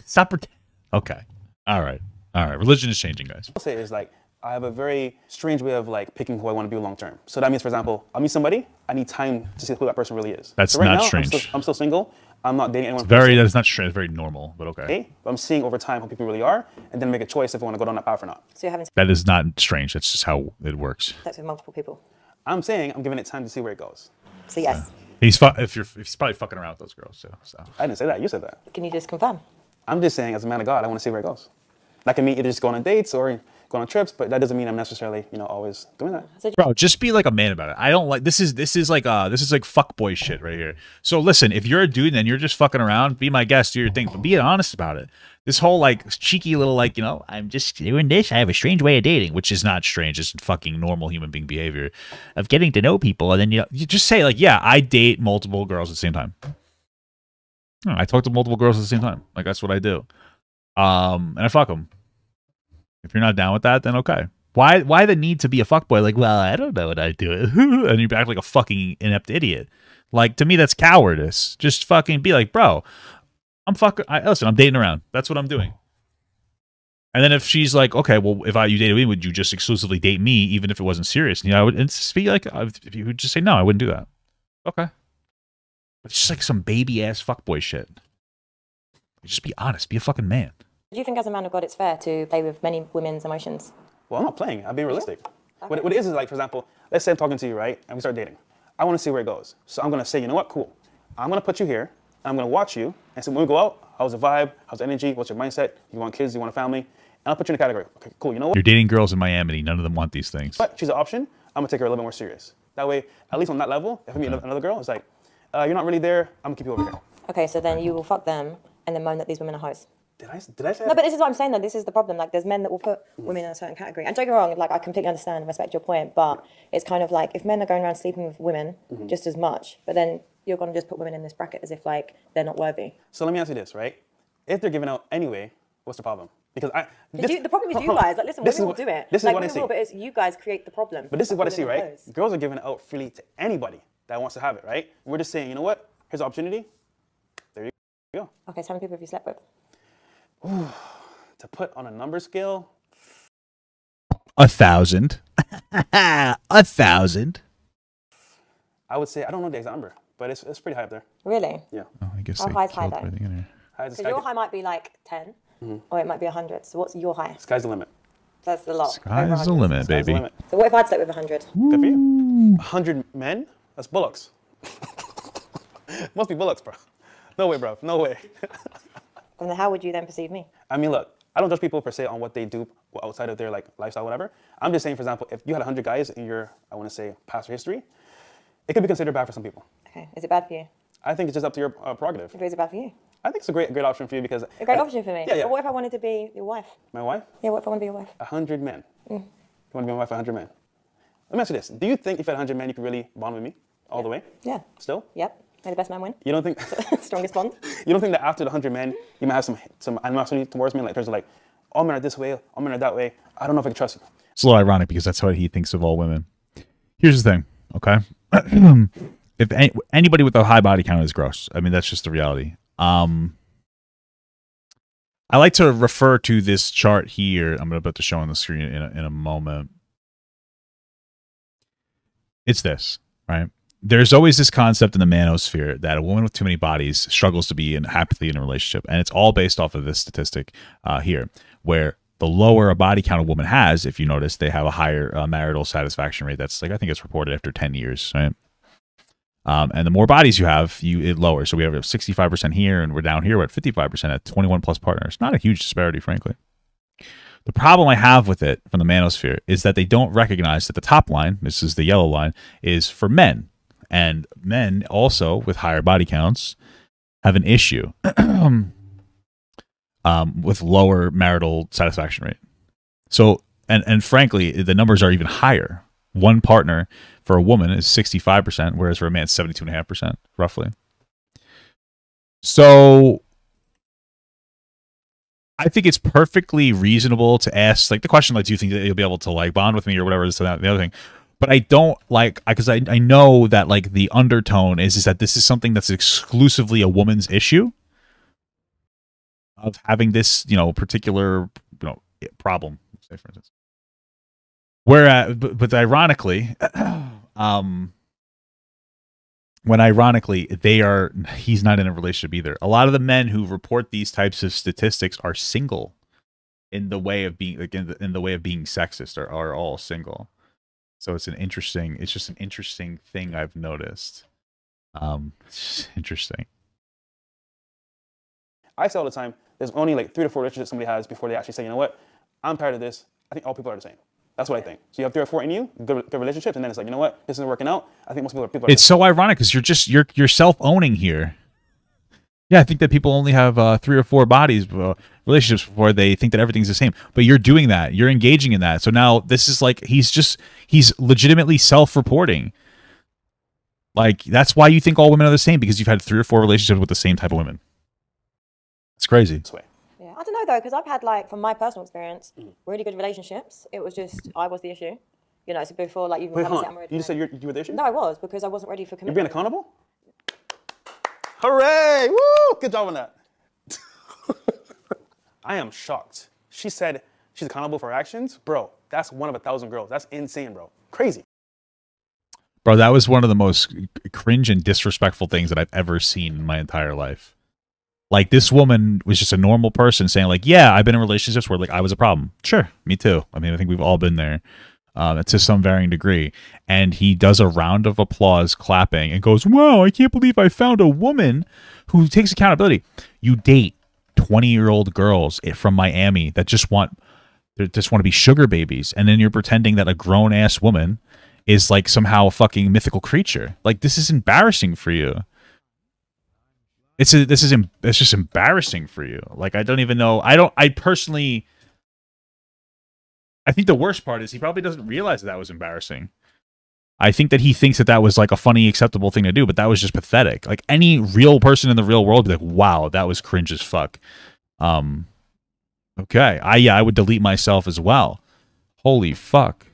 Stop pretending. Okay. All right. Religion is changing, guys. say is, like, I have a very strange way of, like, picking who I want to be long term. So that means, for example, I meet somebody, I need time to see who that person really is. That's so right not now, strange. I'm still single. I'm not dating anyone. That is not strange. It's very normal, but okay. But I'm seeing over time who people really are, and then make a choice if I want to go down that path or not. So you're having That is not strange. That's just how it works. sex with multiple people. I'm saying I'm giving it time to see where it goes. So yes. He's probably fucking around with those girls too. So I didn't say that. You said that. Can you just confirm? I'm just saying, as a man of God, I want to see where it goes. That can mean either just going on dates or going on trips, but that doesn't mean I'm necessarily, always doing that. bro, just be like a man about it. I don't like this is like fuckboy shit right here. So listen, if you're a dude and you're just fucking around, be my guest, do your thing, but be honest about it. This whole like cheeky little like, I'm just doing this. I have a strange way of dating, which is not strange. It's fucking normal human being behavior of getting to know people. And then you just say like, yeah, I date multiple girls at the same time. I talk to multiple girls at the same time. Like that's what I do. And I fuck them. If you're not down with that, then okay. Why the need to be a fuckboy? Like, well, I don't know what I do. And you act like a fucking inept idiot. Like, to me, that's cowardice. Just fucking be like, bro, listen, I'm dating around. That's what I'm doing. And then if she's like, okay, well, if you dated me, would you just exclusively date me, even if it wasn't serious? I would be like, if you would just say, no, I wouldn't do that. Okay. It's just like some baby ass fuckboy shit. Just be honest. Be a fucking man. Do you think as a man of God it's fair to play with many women's emotions? Well, I'm not playing. I'm being realistic. Okay. What it is like, for example, let's say I'm talking to you, right? And we start dating. I want to see where it goes. So I'm going to say, you know what? Cool. I'm going to put you here. And I'm going to watch you. And so when we go out, how's the vibe? How's the energy? What's your mindset? You want kids? You want a family? And I'll put you in a category. Okay, cool. You know what? You're dating girls in Miami. None of them want these things. But she's an option. I'm going to take her a little bit more serious. That way, at least on that level, if I meet another girl, it's like, you're not really there. I'm going to keep you over here. Okay, so then you will fuck them and then moan that these women are hoes. Did I say that? No, but this is what I'm saying though. This is the problem. Like, there's men that will put women in a certain category. And don't get me wrong, like, I completely understand and respect your point, but it's kind of like if men are going around sleeping with women just as much, but then you're going to just put women in this bracket as if, like, they're not worthy. So let me ask you this, right? If they're giving out anyway, what's the problem? Because the problem is you guys. Like, listen, women will do it. This is like, what I women see. will, but it's you guys create the problem. But this is what I see, Women are right? hoes. Girls are giving it out freely to anybody that wants to have it, right? We're just saying, you know what? Here's an opportunity. There you go. Okay, so how many people have you slept with? Ooh, to put on a number scale, 1,000. 1,000. I would say, I don't know the exact number, but it's pretty high up there. Really? Yeah. Oh, I guess How they high's high killed though? everything in here. High as the Because sky. your high might be like 10, or it might be 100. So what's your high? Sky's the limit. That's a lot. Sky's Over the 100. limit, Sky's the baby. limit. So what if I'd slept with 100? Good for you. 100 men? That's bullocks. Must be bullocks, bro. No way, bro. No way. And then how would you then perceive me? I mean, look, I don't judge people per se on what they do outside of their like lifestyle, whatever. I'm just saying, for example, if you had 100 guys in your, I want to say, past history, it could be considered bad for some people. Okay, is it bad for you? I think it's just up to your prerogative. Or is it bad for you? I think it's a great option for you because A great option for me. Yeah, yeah. But what if I wanted to be your wife? My wife, Yeah, what if I want to be your wife? 100 men. You want to be my wife, 100 men. Let me ask you this: do you think if you had 100 men, you could really bond with me all the way? Yeah. Still? Yep. May the best man win. You don't think? Strongest bond. You don't think that after the 100 men, you might have some animosity towards me, like there's like, all men are this way, all men are that way. I don't know if I can trust you. It's a little ironic because that's how he thinks of all women. Here's the thing, okay? If anybody with a high body count is gross. I mean, that's just the reality. I like to refer to this chart here. I'm about to show on the screen in a moment. It's this, right? There's always this concept in the manosphere that a woman with too many bodies struggles to be happily in a relationship. And it's all based off of this statistic here, where the lower a body count a woman has, if you notice, they have a higher marital satisfaction rate. That's like, I think it's reported after 10 years, right? And the more bodies you have, it lowers. So we have 65% here, and we're down here. We're at 55% at 21 plus partners. Not a huge disparity, frankly. The problem I have with it from the manosphere is that they don't recognize that the top line, this is the yellow line, is for men. And men also with higher body counts have an issue with lower marital satisfaction rate. So, and frankly, the numbers are even higher. One partner for a woman is 65%, whereas for a man, it's 72.5%, roughly. So I think it's perfectly reasonable to ask, like, the question, like, do you think that you'll be able to, like, bond with me or whatever, this and that, the other thing. But I don't like, because I know that, like, the undertone is that this is something that's exclusively a woman's issue of having this, you know, particular, you know, problem, say, for instance. Whereas, but ironically, when ironically he's not in a relationship either. A lot of the men who report these types of statistics are single, in the way of being, like, in the way of being sexist, are all single. So it's just an interesting thing I've noticed. It's interesting. I say all the time, there's only like 3 to 4 relationships somebody has before they actually say, you know what, I'm tired of this. I think all people are the same. That's what I think. So you have 3 or 4 in you, good relationships, and then it's like, you know what, this isn't working out. I think most people are It's so ironic because you're self-owning here. Yeah, I think that people only have 3 or 4 bodies, relationships before they think that everything's the same. But you're doing that. You're engaging in that. So now this is like, he's legitimately self-reporting. Like, that's why you think all women are the same, because you've had 3 or 4 relationships with the same type of women. It's crazy. Yeah, I don't know though, because I've had, like, from my personal experience, really good relationships. It was just, I was the issue. You know, so before, like, even Wait, coming hold to on. I'm ready. You just said you were the issue? No, I was, because I wasn't ready for commitment. You're being accountable? Hooray! Woo! Good job on that. I am shocked. She said she's accountable for her actions. Bro, that's one of 1,000 girls. That's insane, bro. Crazy. Bro, that was one of the most cringe and disrespectful things that I've ever seen in my entire life. Like, this woman was just a normal person saying, like, yeah, I've been in relationships where, like, I was a problem. Sure, me too. I mean, I think we've all been there to some varying degree. And he does a round of applause, clapping, and goes, wow, I can't believe I found a woman who takes accountability. You date 20-year-old girls from Miami that just want to be sugar babies, and then you're pretending that a grown-ass woman is, like, somehow a fucking mythical creature. Like, this is embarrassing for you. It's just embarrassing for you. Like, I don't even know. I personally, I think the worst part is he probably doesn't realize that was embarrassing. I think that he thinks that was, like, a funny, acceptable thing to do, but that was just pathetic. Like, any real person in the real world would be like, wow, that was cringe as fuck. Okay. I would delete myself as well. Holy fuck.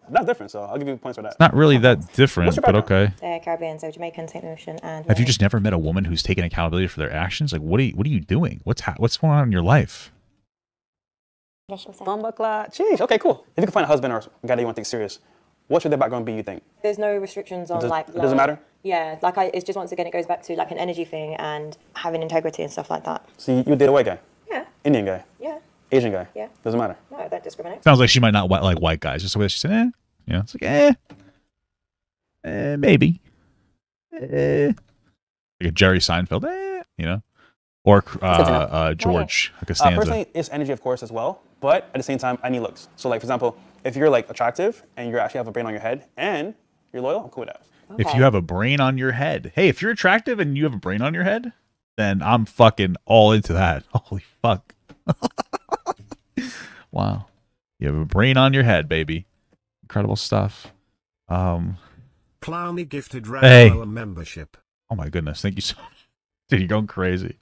That's different, so I'll give you points for that. It's not really that different, but okay. They're Caribbean, so Jamaican, St. Lucian, and... Have you just never met a woman who's taken accountability for their actions? Like, what are you doing? What's going on in your life? Jeez, okay, cool. If you can find a husband or a guy that you want to take serious, what should their background be, you think? There's no restrictions on, like... It doesn't matter? Yeah, like, it's just, once again, it goes back to, like, an energy thing and having integrity and stuff like that. So you would date a white guy? Yeah. Indian guy? Yeah. Asian guy? Yeah. Doesn't matter? No, that discriminates. Sounds like she might not like white guys. Just the way she said, you know, it's like, maybe. Like a Jerry Seinfeld, you know? Or George Costanza. Personally, it's energy, of course, as well. But at the same time, I need looks. So, like, for example, if you're, like, attractive and you actually have a brain on your head and you're loyal, I'm cool with that. Okay. If you have a brain on your head. Hey, if you're attractive and you have a brain on your head, then I'm fucking all into that. Holy fuck. Wow. You have a brain on your head, baby. Incredible stuff. Clowny gifted Rambo a membership. Oh my goodness, thank you so much. Dude, you're going crazy.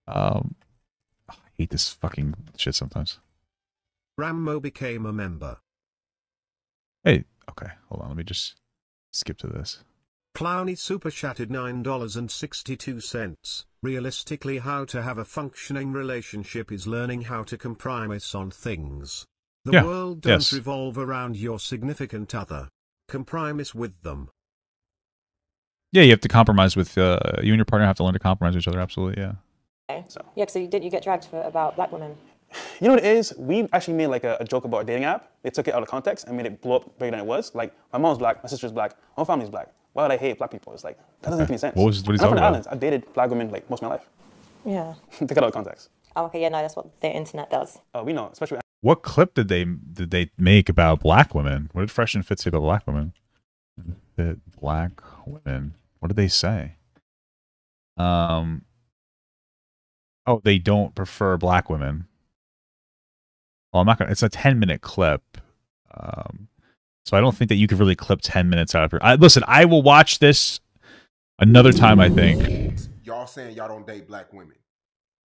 I hate this fucking shit sometimes. Rambo became a member. Hey, Okay, hold on. Let me just skip to this. Clowny super chatted $9.62. Realistically, how to have a functioning relationship is learning how to compromise on things. The world don't revolve around your significant other. Compromise with them. Yeah, you have to compromise with you and your partner have to learn to compromise with each other. Absolutely, yeah. Okay. So. Yeah, so you get dragged for about black women? You know what it is? We actually made like a joke about a dating app. They took it out of context and made it blow up bigger than it was. Like, my mom's black, my sister's black, my whole family's black. Why would I hate black people? It's like, that doesn't make any sense. What are you talking about? Islands. I've dated black women like most of my life. Yeah. Take it out of context. Oh, okay, yeah, no, that's what the internet does. Oh, we know, especially. What clip did they make about black women? What did Fresh and Fit say about black women? Black women. What did they say? Oh, they don't prefer black women. Well, I'm not gonna. It's a 10-minute clip, so I don't think that you could really clip 10 minutes out of her. Listen, I will watch this another time. I think. Y'all saying y'all don't date black women.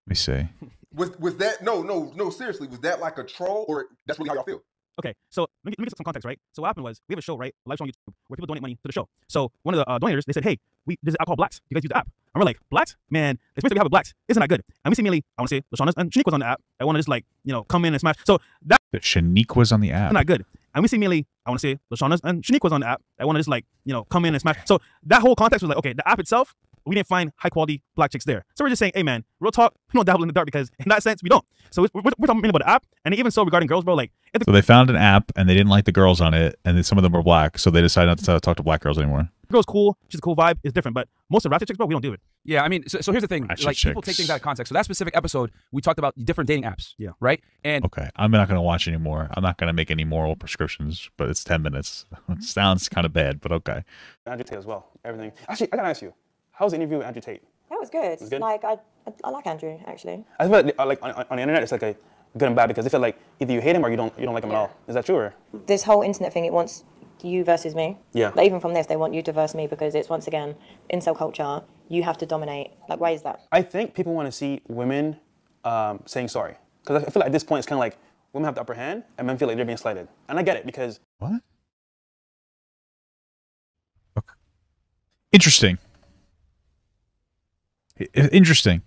Let me see. Was that no seriously? Was that like a troll or that's really how y'all feel? Okay, so let me get some context, right? So what happened was we have a show, right? A live show on YouTube where people donate money to the show. So one of the donators, they said, "Hey, there's an app called Blacks. You guys use the app?" And we're like, "Blacks? Man, the experience that we have with Blacks isn't that good." And we see immediately, I want to say, LaShawn and Shanique was on the app. I want to just like, come in and smash. So that Shanique was on the app. Not good. And we see immediately, I want to say, LaShawn and Shanique was on the app. I want to just like, come in and smash. So that whole context was like, okay, the app itself, we didn't find high quality black chicks there. So we're just saying, hey man, real talk, we don't dabble in the dark because in that sense we don't. So we're talking about the app, and even so regarding girls, bro, like. So they found an app and they didn't like the girls on it, and then some of them were black, so they decided not to talk to black girls anymore. Girl's cool, she's a cool vibe, it's different, but most of the ratchet chicks, bro, we don't do it. Yeah, I mean, so here's the thing, like people take things out of context. So that specific episode, we talked about different dating apps. Yeah. Right. And okay, I'm not going to watch anymore. I'm not going to make any moral prescriptions, but it's 10 minutes. It sounds kind of bad, but okay. Andrew Tate as well. Everything. Actually, I gotta ask you, how was the interview with Andrew Tate? That was good. It was good? Like I like Andrew actually. I feel like on the internet it's like a good and bad because they feel like either you hate him or you don't like him at all. Is that true? Or? This whole internet thing, it wants you versus me. Yeah. Like even from this, they want you to versus me because it's once again incel culture. You have to dominate. Like why is that? I think people want to see women saying sorry because I feel like at this point it's kind of like women have the upper hand and men feel like they're being slighted, and I get it because what? Okay. Interesting. Interesting.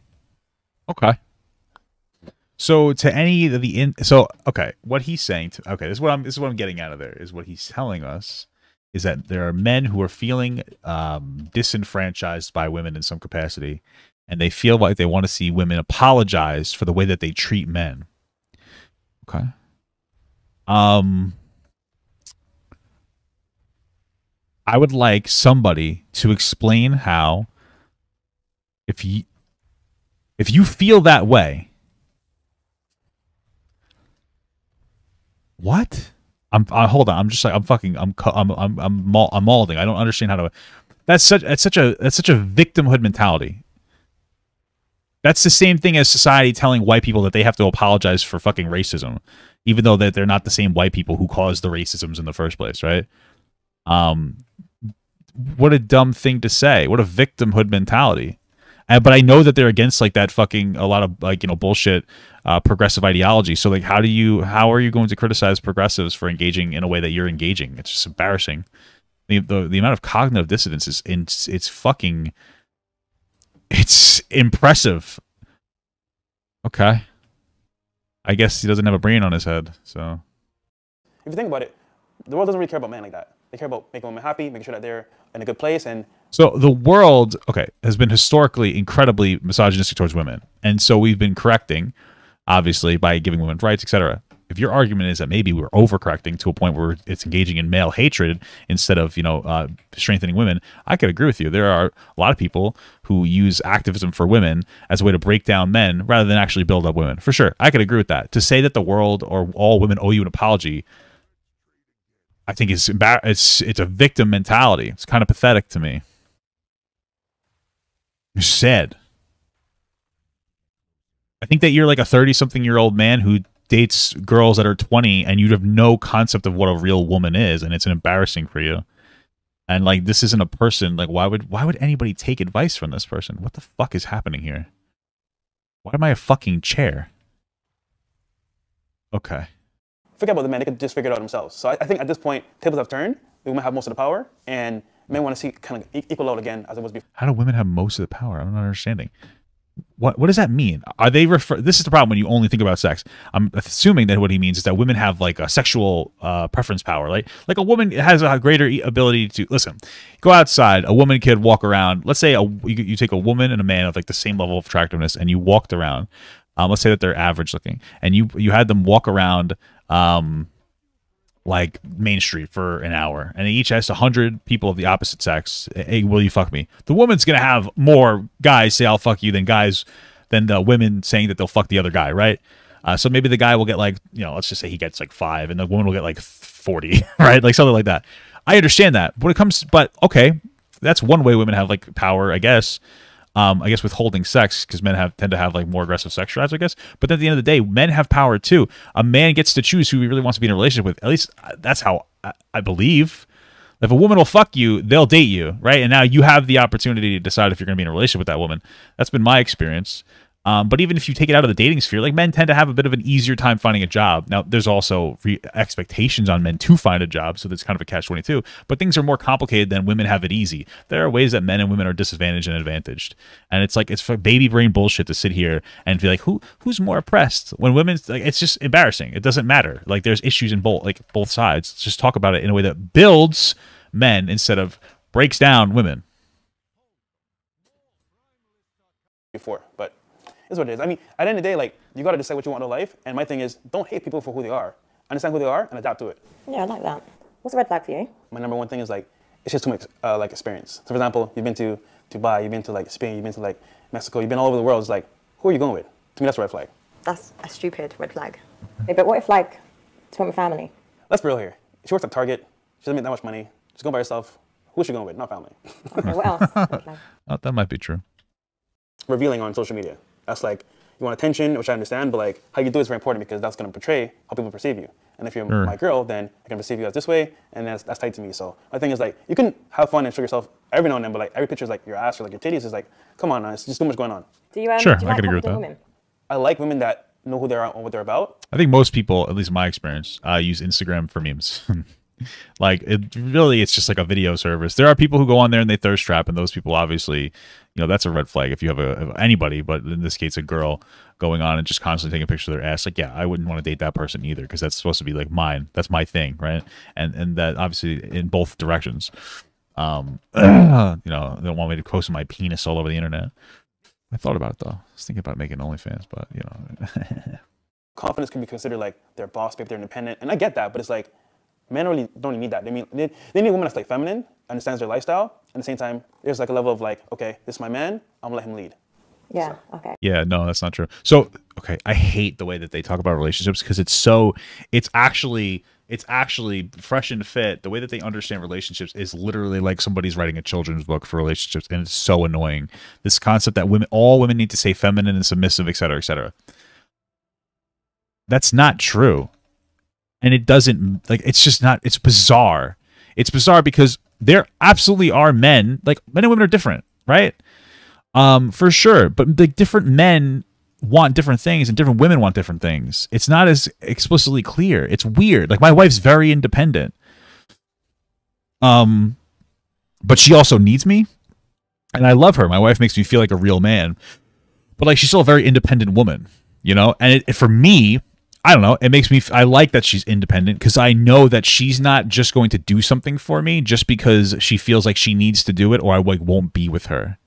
Okay. So to any of the okay, what he's saying this is what I'm getting out of there is what he's telling us is that there are men who are feeling disenfranchised by women in some capacity, and they feel like they want to see women apologize for the way that they treat men. Okay. I would like somebody to explain how if you feel that way. What? Hold on. I'm just like I'm mauling. I don't understand how to. That's such a victimhood mentality. That's the same thing as society telling white people that they have to apologize for fucking racism, even though that they're not the same white people who caused the racisms in the first place, right? What a dumb thing to say. What a victimhood mentality. But I know that they're against like that fucking a lot of like bullshit progressive ideology. So like how are you going to criticize progressives for engaging in a way that you're engaging? It's just embarrassing. The amount of cognitive dissonance is it's impressive. Okay. I guess he doesn't have a brain on his head. So if you think about it, the world doesn't really care about men like that. They care about making women happy, making sure that they're in a good place. And so the world, has been historically incredibly misogynistic towards women. And so we've been correcting, obviously, by giving women rights, etc. If your argument is that maybe we're overcorrecting to a point where it's engaging in male hatred instead of, strengthening women, I could agree with you. There are a lot of people who use activism for women as a way to break down men rather than actually build up women. For sure. I could agree with that. To say that the world or all women owe you an apology, I think it's a victim mentality. It's kind of pathetic to me. You're sad. I think that you're like a 30-something-year-old man who dates girls that are 20 and you have no concept of what a real woman is, and it's embarrassing for you. And like this isn't a person. Like why would anybody take advice from this person? What the fuck is happening here? Why am I a fucking chair? Okay. forget about the men. They could just figure it out themselves. So I think at this point, tables have turned. The women have most of the power, and men want to see kind of equal out again as it was before. How do women have most of the power? I'm not understanding. What does that mean? Are they this is the problem when you only think about sex. I'm assuming that what he means is that women have like a sexual preference power. Like a woman has a greater ability to listen. Go outside. A woman could walk around. Let's say you take a woman and a man of like the same level of attractiveness, and you walked around. Let's say that they're average looking, and you had them walk around like Main Street for an hour, and they each asked 100 people of the opposite sex, hey, will you fuck me? The woman's gonna have more guys say I'll fuck you than the women saying that they'll fuck the other guy, right? So maybe the guy will get like, let's just say he gets like 5, and the woman will get like 40, right? Like something like that. I understand that. But okay, that's one way women have like power, I guess. Withholding sex, because men tend to have like more aggressive sex drives, I guess. But then at the end of the day, men have power too. A man gets to choose who he really wants to be in a relationship with. At least that's how I believe. If a woman will fuck you, they'll date you, right? And now you have the opportunity to decide if you're going to be in a relationship with that woman. That's been my experience. But even if you take it out of the dating sphere, like men tend to have a bit of an easier time finding a job. Now, there's also expectations on men to find a job, so that's kind of a catch-22. But things are more complicated than women have it easy. There are ways that men and women are disadvantaged and advantaged, and it's like it's for baby brain bullshit to sit here and be like, who's more oppressed? When women's like, it's just embarrassing. It doesn't matter. Like there's issues in both sides. Let's just talk about it in a way that builds men instead of breaks down women. Before, but. Is what it is. I mean, at the end of the day, like, you got to decide what you want in life. And my thing is, don't hate people for who they are. Understand who they are and adapt to it. Yeah, I like that. What's a red flag for you? My number one thing is, like, it's just too much, like, experience. So, for example, you've been to Dubai, you've been to, like, Spain, you've been to, like, Mexico, you've been all over the world. It's like, who are you going with? To me, that's a red flag. That's a stupid red flag. Yeah, but what if, like, it's from a family? Let's be real here. She works at Target. She doesn't make that much money. She's going by herself. Who's she going with? Not family. Okay, what else? Red flag? Oh, that might be true. Revealing on social media. That's like, you want attention, which I understand, but like how you do it is very important because that's going to portray how people perceive you. And if you're my girl, then I can perceive you as this way, and that's tight to me. So my thing is like, you can have fun and show yourself every now and then, but like every picture is like your ass or like your titties is like, come on, it's just too much going on. Do you, sure, do you I like can agree with that. women? I like women that know who they are and what they're about. I think most people, at least in my experience, use Instagram for memes. Like it's just like a video service. There are people who go on there and they thirst trap, and those people obviously, that's a red flag if you have anybody, but in this case a girl going on and just constantly taking a picture of their ass. Like, yeah, I wouldn't want to date that person either, because that's supposed to be like mine. That's my thing, right? And that obviously in both directions. They don't want me to post my penis all over the internet. I thought about it though. I was thinking about making OnlyFans, but confidence can be considered like their boss, if they're independent, and I get that, but it's like, men really don't really need that. They need a woman that's like feminine, understands their lifestyle, and at the same time, there's like a level of like, okay, this is my man, I'm gonna let him lead. Yeah, okay. Yeah, no, that's not true. So, okay, I hate the way that they talk about relationships, because it's actually Fresh and Fit. The way that they understand relationships is literally like somebody's writing a children's book for relationships, and it's so annoying. This concept that all women need to say feminine and submissive, etc., etc. That's not true. And it doesn't, like, it's just not, it's bizarre. It's bizarre because there absolutely are men, like, men and women are different, right? For sure. But like different men want different things and different women want different things. It's not as explicitly clear. It's weird. Like, my wife's very independent. But she also needs me. And I love her. My wife makes me feel like a real man. But like, she's still a very independent woman, And for me, I don't know. It makes me. I like that she's independent, because I know that she's not just going to do something for me just because she feels like she needs to do it, or I won't be with her.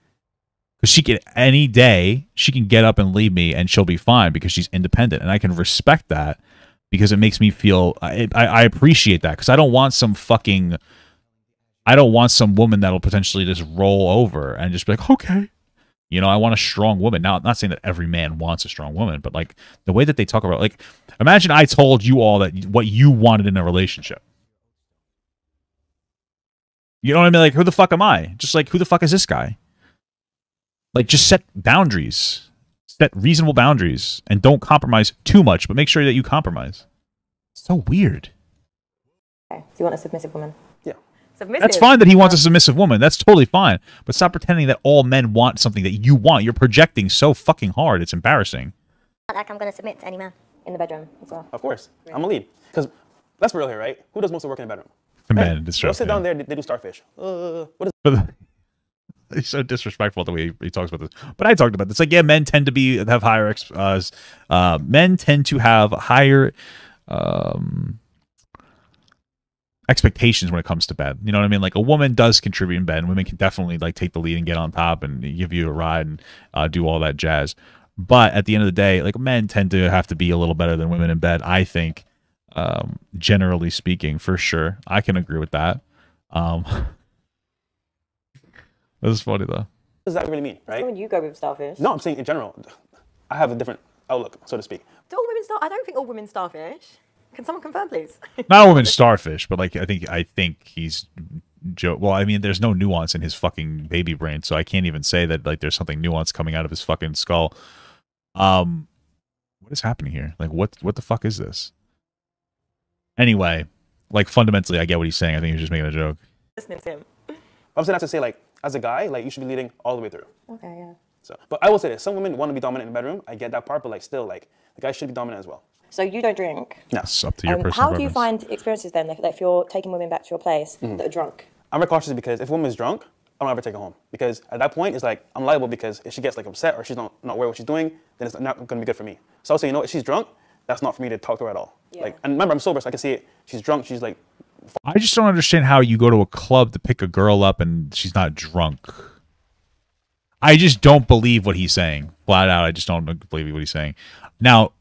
Because any day she can get up and leave me, and she'll be fine because she's independent, and I can respect that, because it makes me feel. I appreciate that, because I don't want some woman that'll potentially just roll over and just be like, okay. I want a strong woman. Now, I'm not saying that every man wants a strong woman, but like the way that they talk about, like, imagine I told you all that what you wanted in a relationship. You know what I mean? Like, who the fuck am I? Just like, who the fuck is this guy? Like, just set boundaries, set reasonable boundaries, and don't compromise too much, but make sure that you compromise. It's so weird. Okay. So you want a submissive woman? Yeah. Submissive. That's fine that he wants a submissive woman. That's totally fine. But stop pretending that all men want something that you want. You're projecting so fucking hard. It's embarrassing. Not like I'm going to submit to any man. In the bedroom as well. Of course. Yeah. I'm a lead. Because let's be real here, right? Who does most of the work in the bedroom? Men, it's true. They'll sit down there, they do starfish. What is He's so disrespectful the way he talks about this. But I talked about this. Like, yeah, men tend to have higher men tend to have higher expectations when it comes to bed. You know what I mean? Like, a woman does contribute in bed, and women can definitely like take the lead and get on top and give you a ride and do all that jazz. But at the end of the day, like, men tend to have to be a little better than women in bed, I think, generally speaking, for sure. I can agree with that. This is funny though. What does that really mean, right? When you go with starfish. No, I'm saying in general. I have a different outlook, so to speak. Do all women I don't think all women starfish. Can someone confirm, please? Not all women starfish, but like I think he's well, I mean, there's no nuance in his fucking baby brain, so I can't even say that like there's something nuanced coming out of his fucking skull. What is happening here? Like, what the fuck is this? Anyway, like, fundamentally, I get what he's saying. I think he was just making a joke. Listening to him. I'm saying that to say, like, as a guy, like, you should be leading all the way through. Okay, yeah. So, but I will say this: some women want to be dominant in the bedroom. I get that part, but like, still, like, the guy should be dominant as well. So you don't drink? No. It's up to your personal How do you find experiences then, if you're taking women back to your place that are drunk? I'm very cautious because if a woman is drunk, I don't ever take her home. Because at that point, it's like, I'm liable because if she gets like upset or she's not aware of what she's doing, then it's not going to be good for me. So I'll say, you know what, if she's drunk, that's not for me to talk to her at all. Yeah. Like, and remember, I'm sober, so I can see it. She's drunk, she's like... I just don't understand how you go to a club to pick a girl up and she's not drunk. I just don't believe what he's saying. Flat out, I just don't believe what he's saying. Now,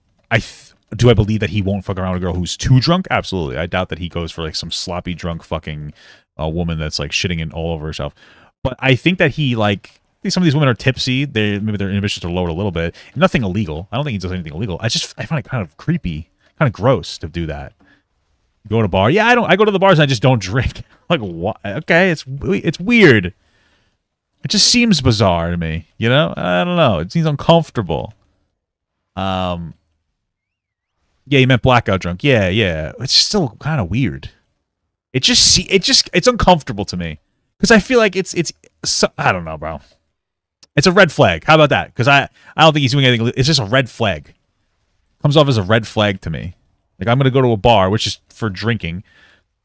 do I believe that he won't fuck around with a girl who's too drunk? Absolutely. I doubt that he goes for like some sloppy drunk fucking woman that's like shitting in all over herself. But I think that he like... I think some of these women are tipsy. Maybe their inhibitions are lowered a little bit. Nothing illegal. I don't think he does anything illegal. I find it kind of creepy, kind of gross to do that. Go to a bar. Yeah, I go to the bars and I just don't drink. Like, what? Okay, it's weird. It just seems bizarre to me. You know? I don't know. It seems uncomfortable. Yeah, you meant blackout drunk. Yeah. It's still kind of weird. It's uncomfortable to me because I feel like it's I don't know, bro. It's a red flag. How about that? Because I don't think he's doing anything. It's just a red flag. Comes off as a red flag to me. Like, I'm going to go to a bar, which is for drinking,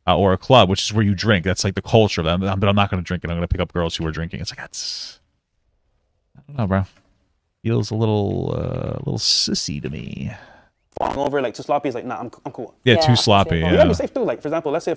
or a club, which is where you drink. That's like the culture of them. But I'm not going to drink it. I'm going to pick up girls who are drinking. It's like, I don't know, bro. Feels a little sissy to me. Falling over, like, too sloppy is like, nah, I'm cool. Yeah, too sloppy. Yeah. You gotta be safe too. Like, for example, let's say,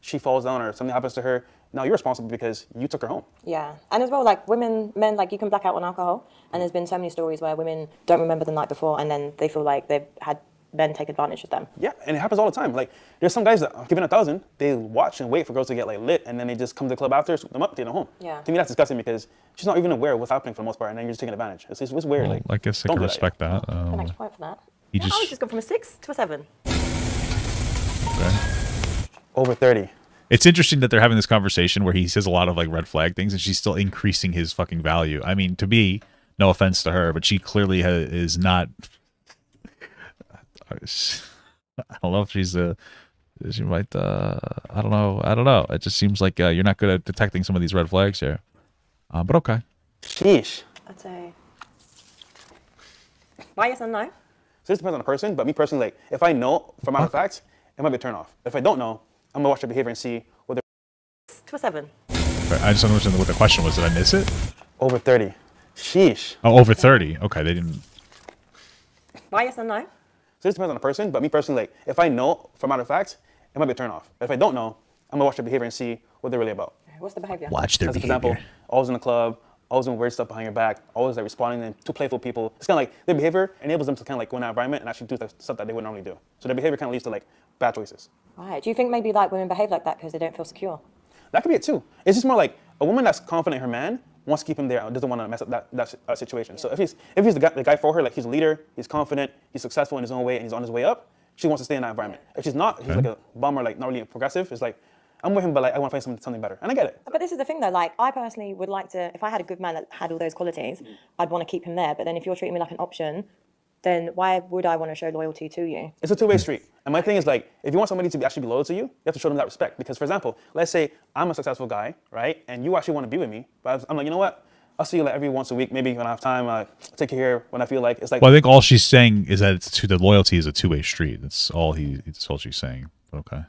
she falls down or something happens to her. Now you're responsible because you took her home. Yeah, and as well, like men, like you can black out on alcohol, and there's been so many stories where women don't remember the night before, and then they feel like they've had men take advantage of them. Yeah, and it happens all the time. Like, there's some guys that are given 1,000, they watch and wait for girls to get like lit, and then they just come to the club after, swoop them up, take them home. Yeah. To me, that's disgusting because she's not even aware of what's happening for the most part, and then you're just taking advantage. It's weird. Well, like, I guess I can respect that. An extra point for that. I was just gone from a 6 to a 7. Okay. Over 30. It's interesting that they're having this conversation where he says a lot of like red flag things and she's still increasing his fucking value. I mean, to be, no offense to her, but she clearly is not. I don't know if she's she might. I don't know. It just seems like you're not good at detecting some of these red flags here. But okay. Sheesh. I'd say. Why yes and no? So this depends on the person, but me personally, like, if I know from matter of fact, it might be a turn off. If I don't know, I'm gonna watch their behavior and see what they're. To a 7. I just don't understand what the question was. Did I miss it? Over 30. Sheesh. Oh, over 30. Okay, they didn't. Why yes and no? So this depends on the person, but me personally, like, if I know from matter of fact, it might be a turn off. If I don't know, I'm gonna watch their behavior and see what they're really about. What's the behavior? Watch their behavior. For example, always in the club, always doing weird stuff behind your back, always like responding to playful people. It's kind of like their behavior enables them to kind of like go in that environment and actually do stuff that they would normally do. So their behavior kind of leads to like bad choices. Right. Do you think maybe like women behave like that because they don't feel secure? That could be it too. It's just more like a woman that's confident in her man wants to keep him there, doesn't want to mess up that situation. Yeah. So if he's the guy for her, like he's a leader, he's confident, he's successful in his own way, and he's on his way up, she wants to stay in that environment. If she's not, he's like a bum or like not really progressive. It's like, I'm with him, but like I want to find something better, and I get it. But this is the thing, though. Like, I personally would like to, if I had a good man that had all those qualities, I'd want to keep him there. But then, if you're treating me like an option, then why would I want to show loyalty to you? It's a two-way street. And my thing is like, if you want somebody to actually be loyal to you, you have to show them that respect. Because, for example, let's say I'm a successful guy, right, and you actually want to be with me, but I'm like, you know what? I'll see you like every once a week, maybe when I have time. Take you here when I feel like. It's like. Well, I think all she's saying is that the loyalty is a two-way street. That's all she's saying. But okay. I'm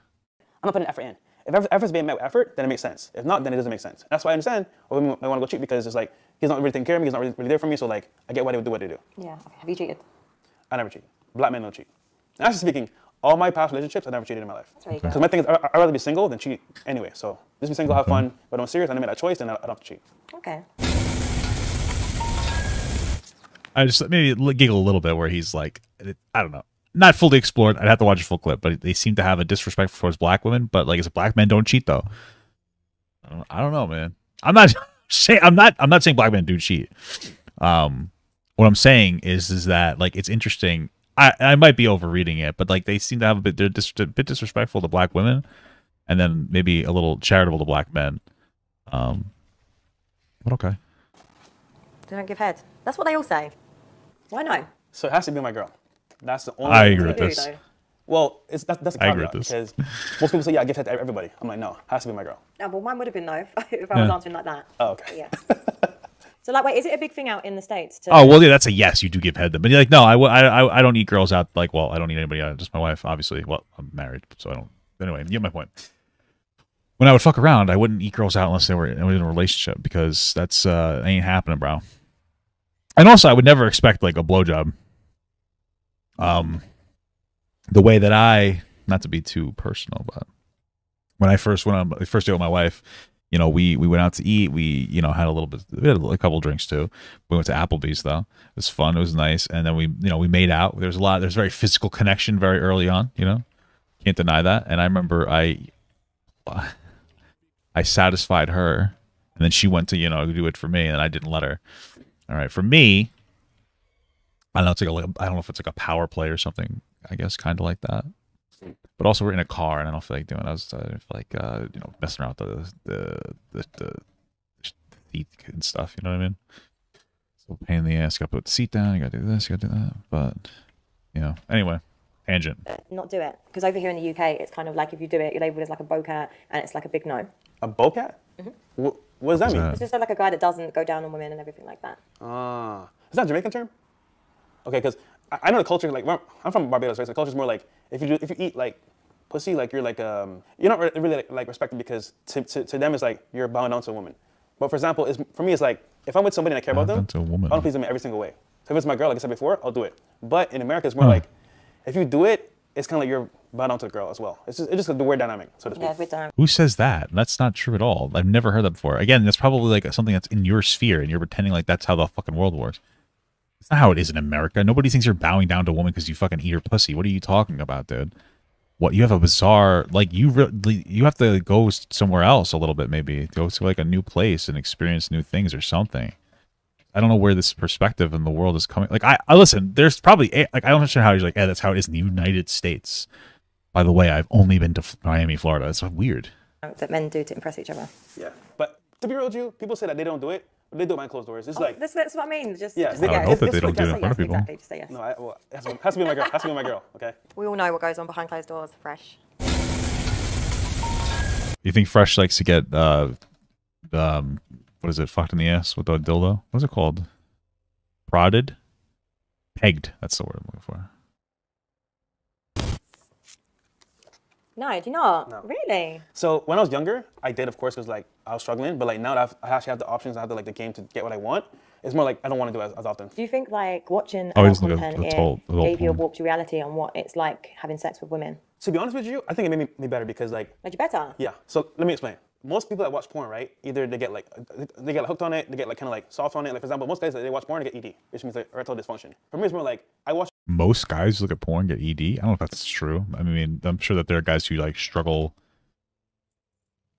not putting effort in. If effort's being met with effort, then it makes sense. If not, then it doesn't make sense. That's why I understand why women want to go cheat, because it's like he's not really taking care of me. He's not really there for me. So like I get why they would do what they do. Yeah. Okay. Have you cheated? I never cheat. Black men don't cheat. And actually speaking, all my past relationships, I never cheated in my life. That's Because my thing is, I'd rather be single than cheat anyway. So just be single, have fun, but I'm serious, and I made that choice, then I don't have to cheat. Okay. I just maybe giggle a little bit where he's like, I don't know, not fully explored. I'd have to watch a full clip, but they seem to have a disrespect towards black women. But like, as black men don't cheat though. I don't know, man. I'm not saying black men do cheat. What I'm saying is that like it's interesting. I might be overreading it, but like they seem to have they're a bit disrespectful to black women, and then maybe a little charitable to black men. But okay. They don't give head. That's what they all say. Why no? So it has to be my girl. That's the only. I agree with this. Well, that's a I agree caveat, with this. because most people say, yeah, I give head to everybody. I'm like, no, it has to be my girl. No, well, mine would have been no if I was answering like that. Oh, okay. Yeah. So like, wait, is it a big thing out in the States? Oh well, yeah, that's a yes. You do give head, but you're like, no, I don't eat girls out. Like, well, I don't eat anybody out. Just my wife, obviously. Well, I'm married, so I don't. Anyway, you get my point. When I would fuck around, I wouldn't eat girls out unless they were in a relationship, because that's ain't happening, bro. And also, I would never expect like a blowjob. The way that not to be too personal, but when I first went on the first day with my wife, you know, we went out to eat. We, you know, had a couple drinks too. We went to Applebee's though. It was fun. It was nice. And then we made out. There's very physical connection very early on, you know, can't deny that. And I remember I satisfied her, and then she went to, you know, do it for me, and I didn't let her. All right. For me, I don't know. It's like I don't know if it's like a power play or something, I guess, kind of like that. But also, we're in a car, and I don't feel like doing it. I feel like you know, messing around with the seat and stuff. You know what I mean? So pain in the ass. Got to put the seat down. You got to do this. You got to do that. But you know, anyway, tangent. Not do it, because over here in the UK, it's kind of like if you do it, you're labeled as like a bocat, and it's like a big no. A bocat? Mm-hmm. What does that mean? It's just like a guy that doesn't go down on women and everything like that. Is that a Jamaican term? Okay, because I know the culture, like, I'm from Barbados, right? So the culture's more like, if you eat like pussy, like you're you're not really like respected, because to them it's like you're bowing down to a woman. But for example, for me it's like, if I'm with somebody and I care about them, I want to please them in every single way. So if it's my girl, like I said before, I'll do it. But in America, it's more like, if you do it, it's kind of like you're bow down to the girl as well. It's just the weird dynamic, so to speak. Yeah, weird dynamic. Who says that? That's not true at all. I've never heard that before. Again, that's probably like something that's in your sphere, and you're pretending like that's how the fucking world works. It's not how it is in America. Nobody thinks you're bowing down to a woman because you fucking eat her pussy. What are you talking about, dude? What, you have a bizarre, like, you have to go somewhere else a little bit, maybe. Go to like a new place and experience new things or something. I don't know where this perspective in the world is coming. Like, I listen, there's probably, like, I don't understand how you're like, that's how it is in the United States. By the way, I've only been to Miami, Florida. It's so weird. That men do to impress each other. Yeah, but to be real with you, people say that they don't do it, but they do it behind closed doors. It's like, that's what I mean. Just I would hope that they don't do it in front of people. Exactly, just say yes. No, well, it has to be my girl. Has to be my girl. Okay. We all know what goes on behind closed doors. Fresh. You think Fresh likes to get what is it? Fucked in the ass with a dildo? What's it called? Prodded? Pegged. That's the word I'm looking for. No, do you not? No. Really? So when I was younger, I did, of course, because like I was struggling. But like now that I actually have the options, I have the game to get what I want. It's more like I don't want to do it as often. Do you think like watching adult content gave you a warped reality on what it's like having sex with women? To be honest with you, I think it made me better, because like. Made you better? Yeah. So let me explain. Most people that watch porn, right? Either they get like hooked on it, they get like kind of like soft on it. Like for example, most guys they watch porn, they get ED, which means like erectile dysfunction. For me, it's more like I watch. Most guys who look at porn get ED. I don't know if that's true. I mean, I'm sure that there are guys who like struggle.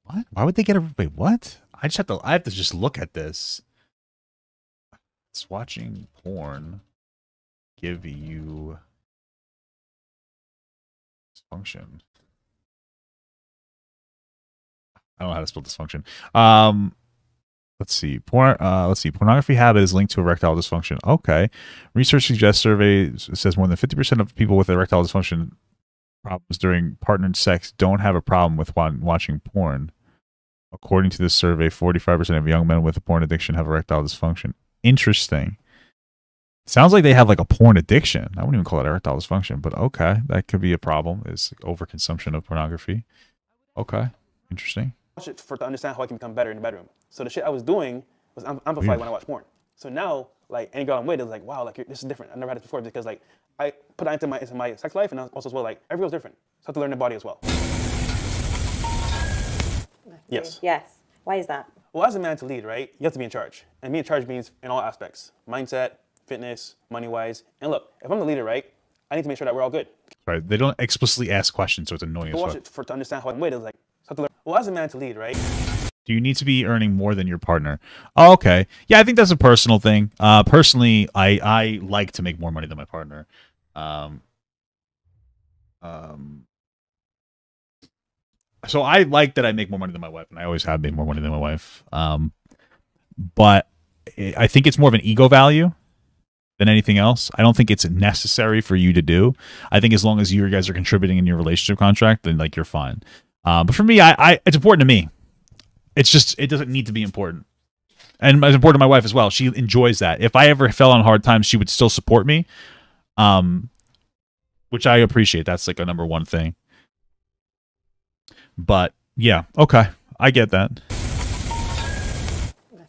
What? Why would they get a wait? What? I have to just look at this. It's watching porn give you dysfunction. I don't know how to spell dysfunction. Let's see. Pornography habit is linked to erectile dysfunction. Okay. Research suggests survey says more than 50% of people with erectile dysfunction problems during partnered sex don't have a problem with watching porn. According to this survey, 45% of young men with a porn addiction have erectile dysfunction. Interesting. Sounds like they have like a porn addiction. I wouldn't even call it erectile dysfunction, but okay, that could be a problem. Is overconsumption of pornography. Okay, interesting. To understand how I can become better in the bedroom. So the shit I was doing was amplified when I watched porn. So now, like any girl I'm with is like, wow, like this is different. I've never had this before because like I put that into my sex life and also as well like every girl's different. So I have to learn their body as well. Yes. Yes. Why is that? Well, as a man to lead, right, you have to be in charge. And being in charge means in all aspects. Mindset, fitness, money-wise. And look, if I'm the leader, right, I need to make sure that we're all good. Right. They don't explicitly ask questions, so it's annoying as fuck. To understand how I'm with is like, so I have to learn. Well, as a man to lead, right? Do you need to be earning more than your partner? Oh, okay. Yeah, I think that's a personal thing. Personally, I like to make more money than my partner. So I like that I make more money than my wife, and I always have made more money than my wife. But I think it's more of an ego value than anything else. I don't think it's necessary for you to do. I think as long as you guys are contributing in your relationship contract, then like you're fine. But for me, it's important to me. It's just, it doesn't need to be important. And it's important to my wife as well. She enjoys that. If I ever fell on hard times, she would still support me, which I appreciate. That's like a number one thing. But yeah, okay. I get that.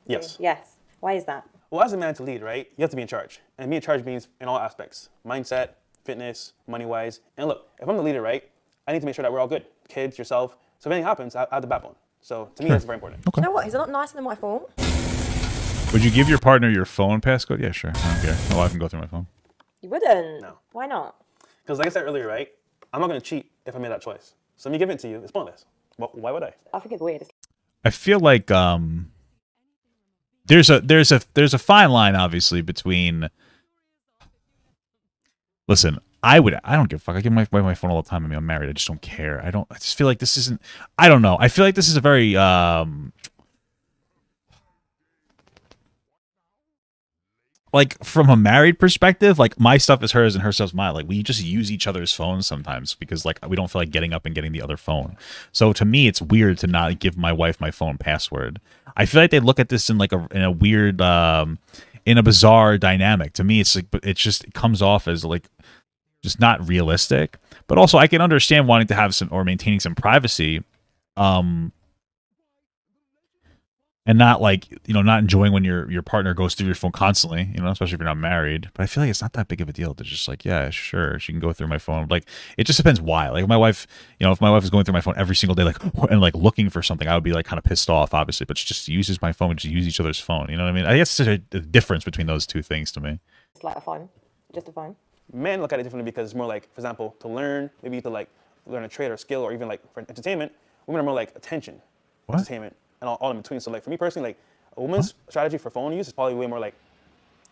Yes. Yes. Why is that? Well, as a man to lead, right, you have to be in charge. And being in charge means in all aspects. Mindset, fitness, money-wise. And look, if I'm the leader, right, I need to make sure that we're all good. Kids, yourself. So if anything happens, I have the backbone. So to me, that's very important. Okay. You know what? Is it not nicer than my phone? Would you give your partner your phone passcode? Yeah, sure. I don't care. My wife can go through my phone. You wouldn't? No. Why not? Because like I said earlier, right, I'm not going to cheat if I made that choice. So me giving it to you, it's pointless. Why would I? I think it's weird. I feel like there's a fine line, obviously, between. Listen, I don't give a fuck. I give my wife my phone all the time. I mean, I'm married. I just don't care. I just feel like this isn't. I don't know. I feel like this is a very like from a married perspective, like my stuff is hers and her stuff's mine. Like we just use each other's phones sometimes because like we don't feel like getting up and getting the other phone. So to me, it's weird to not give my wife my phone password. I feel like they look at this in like in a weird, in a bizarre dynamic. To me, it's like it comes off as like just not realistic. But also, I can understand wanting to have some or maintaining some privacy. And not like, not enjoying when your partner goes through your phone constantly, especially if you're not married. But I feel like it's not that big of a deal to just like, yeah, sure, she can go through my phone. Like, it just depends why. Like, my wife, if my wife is going through my phone every single day, like, and like looking for something, I would be like kind of pissed off, obviously. But she just uses my phone, we just use each other's phone. You know what I mean? I guess there's a difference between those two things to me. It's like a phone, just a phone. Men look at it differently because it's more like, for example, to learn, maybe to like learn a trade or skill, or even like for entertainment. Women are more like attention, entertainment. And all in between. So like for me personally, like a woman's strategy for phone use is probably way more like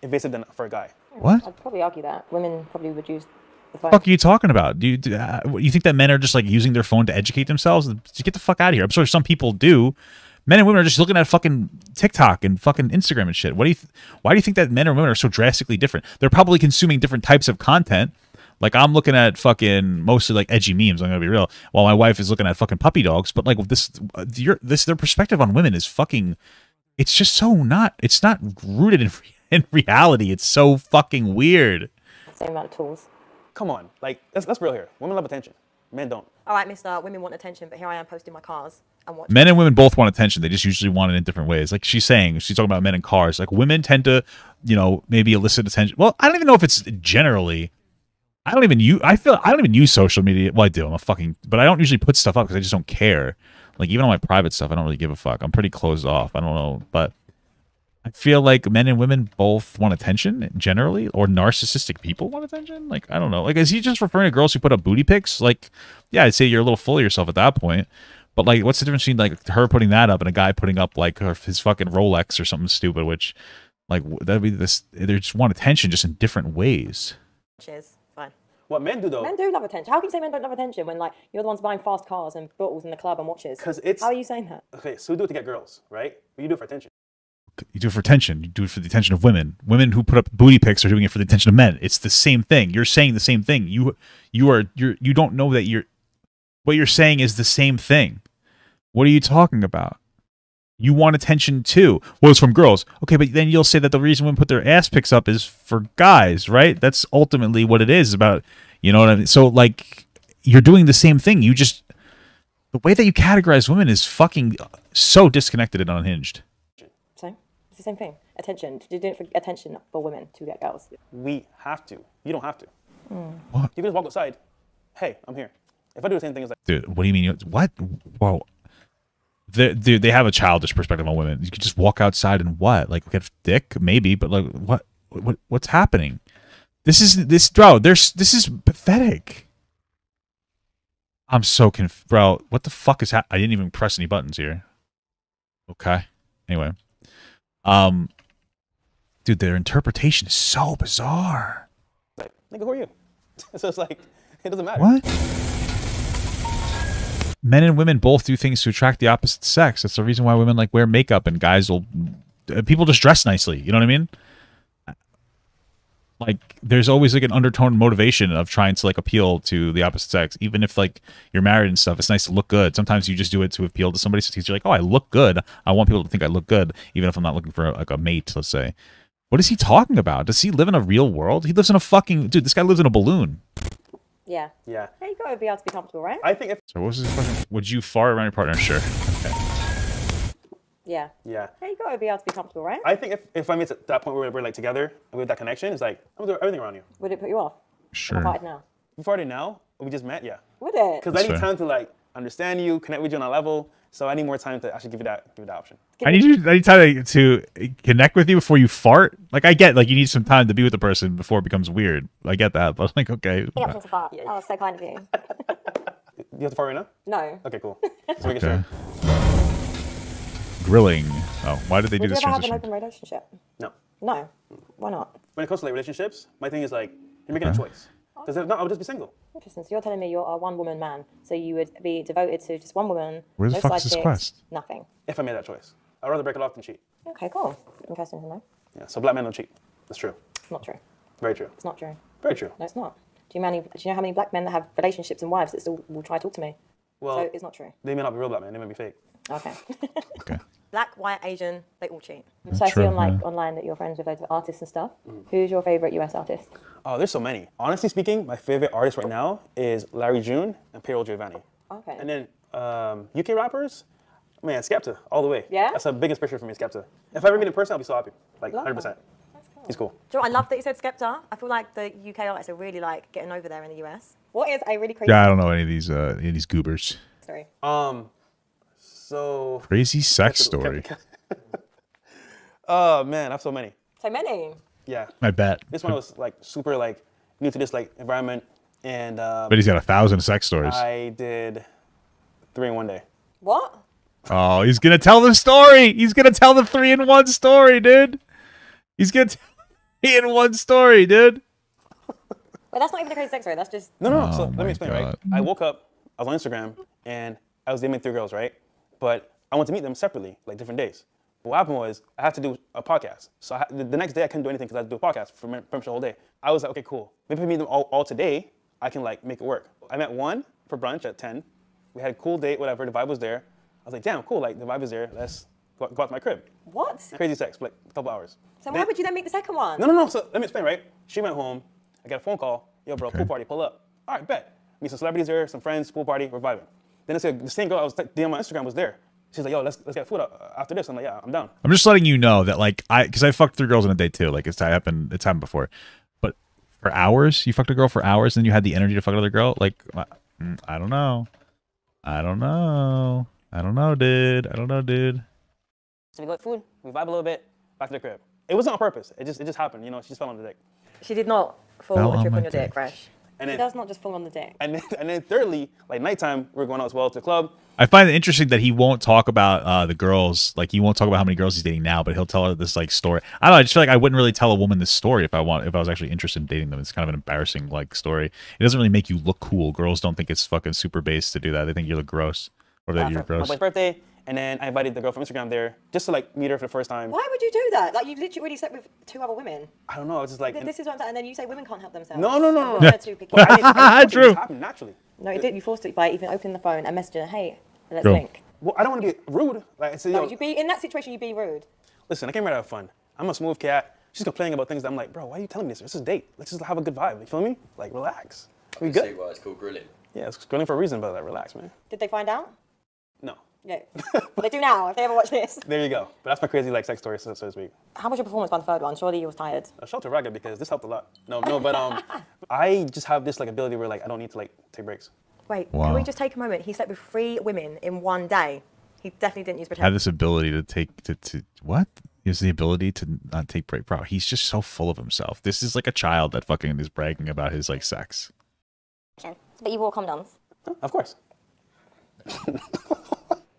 invasive than for a guy. What? I'd probably argue that women probably would use the phone. What the fuck are you talking about? Do you think that men are just like using their phone to educate themselves? Just get the fuck out of here. I'm sure some people do. Men and women are just looking at fucking TikTok and fucking Instagram and shit. Why do you think that men and women are so drastically different? They're probably consuming different types of content. Like, I'm looking at fucking mostly like edgy memes, I'm gonna be real, while my wife is looking at fucking puppy dogs. But like their perspective on women is fucking, it's just so it's not rooted in reality. It's so fucking weird. Same amount of tools. Come on, like that's real here. Women love attention, men don't. All right, mister, women want attention, but here I am posting my cars and watching. Men and women both want attention. They just usually want it in different ways. Like she's talking about men and cars. Like women tend to, maybe elicit attention. Well, I don't even know if it's generally. I don't even use social media. Well, I do. But I don't usually put stuff up because I just don't care. Like even on my private stuff, I don't really give a fuck. I'm pretty closed off. I don't know, but I feel like men and women both want attention generally, or narcissistic people want attention. Like I don't know. Like is he just referring to girls who put up booty pics? Like, yeah, I'd say you're a little full of yourself at that point. But like, what's the difference between like her putting that up and a guy putting up like his fucking Rolex or something stupid? Which, like, that'd be this. They just want attention, just in different ways. Cheers. Fine. What men do though? Men do love attention. How can you say men don't love attention when like you're the ones buying fast cars and bottles in the club and watches? Because it's. How are you saying that? Okay, so we do it to get girls, right? But you do it for attention. You do it for attention. You do it for the attention of women. Women who put up booty pics are doing it for the attention of men. It's the same thing. You're saying the same thing. You don't know that what you're saying is the same thing. What are you talking about? You want attention too. Well, it's from girls. Okay, but then you'll say that the reason women put their ass pics up is for guys, right? That's ultimately what it is about. You know what I mean? So, like, you're doing the same thing. You just... The way that you categorize women is fucking so disconnected and unhinged. So, it's the same thing. Attention. You do it for attention for women to get girls. We have to. You don't have to. What? You can just walk outside. Hey, I'm here. If I do the same thing, it's like... Dude, what do you mean? What? Whoa. They have a childish perspective on women. You could just walk outside and what? Like, get dick? Maybe, but like, what's happening? This is pathetic. I'm so confused. Bro, what the fuck is I didn't even press any buttons here. Okay. Anyway. Dude, their interpretation is so bizarre. Like, nigga, who are you? So it's like, it doesn't matter. What? Men and women both do things to attract the opposite sex. That's the reason why women like wear makeup and guys will... people just dress nicely. You know what I mean? Like, there's always like an undertone motivation of trying to like appeal to the opposite sex. Even if like you're married and stuff, it's nice to look good. Sometimes you just do it to appeal to somebody. So you're like, oh, I look good. I want people to think I look good, even if I'm not looking for like a mate, let's say. What is he talking about? Does he live in a real world? He lives in a fucking... Dude, this guy lives in a balloon. Yeah. Yeah. Hey, you gotta be able to be comfortable, right? I think if... So what was his question? Would you fart around your partner? Sure. Okay. Yeah. Yeah. Hey, you gotta be able to be comfortable, right? I think if I'm at that point where we're like together and we have that connection, it's like, I'm gonna do everything around you. Would it put you off? Sure. If I farted now? You farted now? We just met? Yeah. Would it? Because I need time to like understand you, connect with you on a level. So I need more time to actually give you that option. I need time to connect with you before you fart. Like, I get, like, you need some time to be with the person before it becomes weird. I get that, but like, okay. The option to fart. Oh, so kind of you. You have to fart right now? No. Okay, cool. So we can Grilling. Oh, why did they do Would you this ever have transition? an open relationship? No. No. Why not? When it comes to like relationships, my thing is like, you're making a choice. Because if not, I would just be single. Interesting. So you're telling me you're a one-woman man, so you would be devoted to just one woman. Where the no fuck side is this chicks, quest? Nothing. If I made that choice. I'd rather break it off than cheat. Okay, cool. Interesting to know. Yeah, so black men don't cheat. That's true. It's not true. Very true. It's not true. Very true. No, it's not. Do you know how many black men that have relationships and wives that still will try to talk to me? Well, so it's not true. They may not be real black men. They may be fake. Okay. Okay. Black, white, Asian, they all cheat. That's So I see true, on like yeah. online that you're friends with loads of artists and stuff. Who's your favorite US artist? Oh, there's so many. Honestly speaking, my favorite artist right now is Larry June and Payroll Giovanni. Okay. And then UK rappers, man, Skepta, all the way. Yeah? That's the biggest picture for me, Skepta. If I ever meet in person, I'll be so happy. Like, 100%. That's cool. He's cool. Do you know what? I love that you said Skepta. I feel like the UK artists are really like getting over there in the US. What is a really crazy... Yeah, I don't know any of these goobers. Sorry. So... Crazy sex story. Oh, man, I have so many. So many? Yeah. I bet. This one was like super like new to this like environment. And But he's got 1,000 sex stories. I did 3 in one day. What? Oh, he's gonna tell the story. He's gonna tell the 3-in-1 story, dude. He's gonna tell 3-in-1 story, dude. Well, that's not even a crazy sex story. That's just... No. So let me explain, God. right? I woke up, I was on Instagram, and I was dating 3 girls, right? But I wanted to meet them separately, like different days. But what happened was I had to do a podcast. So the next day I couldn't do anything because I had to do a podcast for pretty much the whole day. I was like, okay, cool. Maybe if I meet them all today, I can like make it work. I met one for brunch at 10. We had a cool date, whatever. The vibe was there. I was like, damn, cool. Like the vibe is there. Let's go out to my crib. What? Crazy sex for like a couple hours. So why would you then meet the second one? No. So let me explain, right? She went home. I got a phone call. Yo, bro, pool party, pull up. All right, bet. Meet some celebrities there, some friends, pool party, we're vibing. Then the same girl I was DMing on Instagram was there. She's like, yo, let's get food after this. I'm like, yeah, I'm down. I'm just letting you know that, like, because I fucked 3 girls in a day too. Like, it's happened before. But for hours, you fucked a girl for hours, and then you had the energy to fuck another girl. Like, I don't know. I don't know, dude. So we got food, we vibe a little bit, back to the crib. It wasn't on purpose. It just happened. You know, she just fell on the dick. She did not fall Fell a trip on on my your dick, dick. Fresh. And She then, does not just fall on the dick. and then thirdly, like nighttime, we're going out as well to the club. I find it interesting that he won't talk about the girls. Like, he won't talk about how many girls he's dating now, but he'll tell her this like story. I don't know. I just feel like I wouldn't really tell a woman this story if I was actually interested in dating them. It's kind of an embarrassing like story. It doesn't really make you look cool. Girls don't think it's fucking super base to do that. They think you look gross or that you're For my gross. boy's birthday, and then I invited the girl from Instagram there just to like meet her for the first time. Why would you do that? Like, you've literally already slept with 2 other women. I don't know. It's just like This is what I'm saying. And then you say women can't help themselves. no. Women are too picky. Well, I mean, True. It happened naturally. No, you did. You forced it by even opening the phone and messaging her, hey, let's True. link. Well, I don't want to be rude. Like, so, No, you be in that situation. You be rude. Listen, I came here to have fun. I'm a smooth cat. She's complaining about things that I'm like, bro, why are you telling me this? This is a date. Let's just have a good vibe. You feel me? Like, relax. We good. See why it's called grilling. Yeah, it's grilling for a reason, but like, relax, man. Did they find out? No. Yeah. Well, they do now. If they ever watch this. There you go. But that's my crazy like sex story, so to speak. How was your performance by the third one? Surely you was tired. I shout to Raga because this helped a lot. No, but I just have this like ability where like I don't need to like take breaks. Wait, can we just take a moment? He slept with 3 women in one day. He definitely didn't use protection. Had this ability to take to what? He has the ability to not take break, bro. He's just so full of himself. This is like a child that fucking is bragging about his like sex. But you wore condoms. Of course.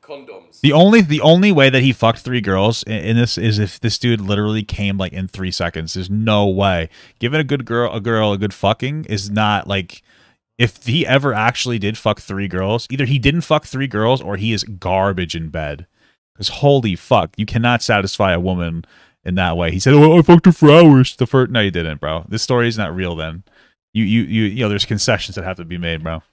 Condoms. The only way that he fucked 3 girls in this is if this dude literally came like in 3 seconds. There's no way. Giving a girl a good fucking is not like, if he ever actually did fuck 3 girls, either he didn't fuck 3 girls or he is garbage in bed. Because holy fuck, you cannot satisfy a woman in that way. He said, "Oh, I fucked her for hours." The first, no, you didn't, bro. This story is not real. Then, you know, there's concessions that have to be made, bro.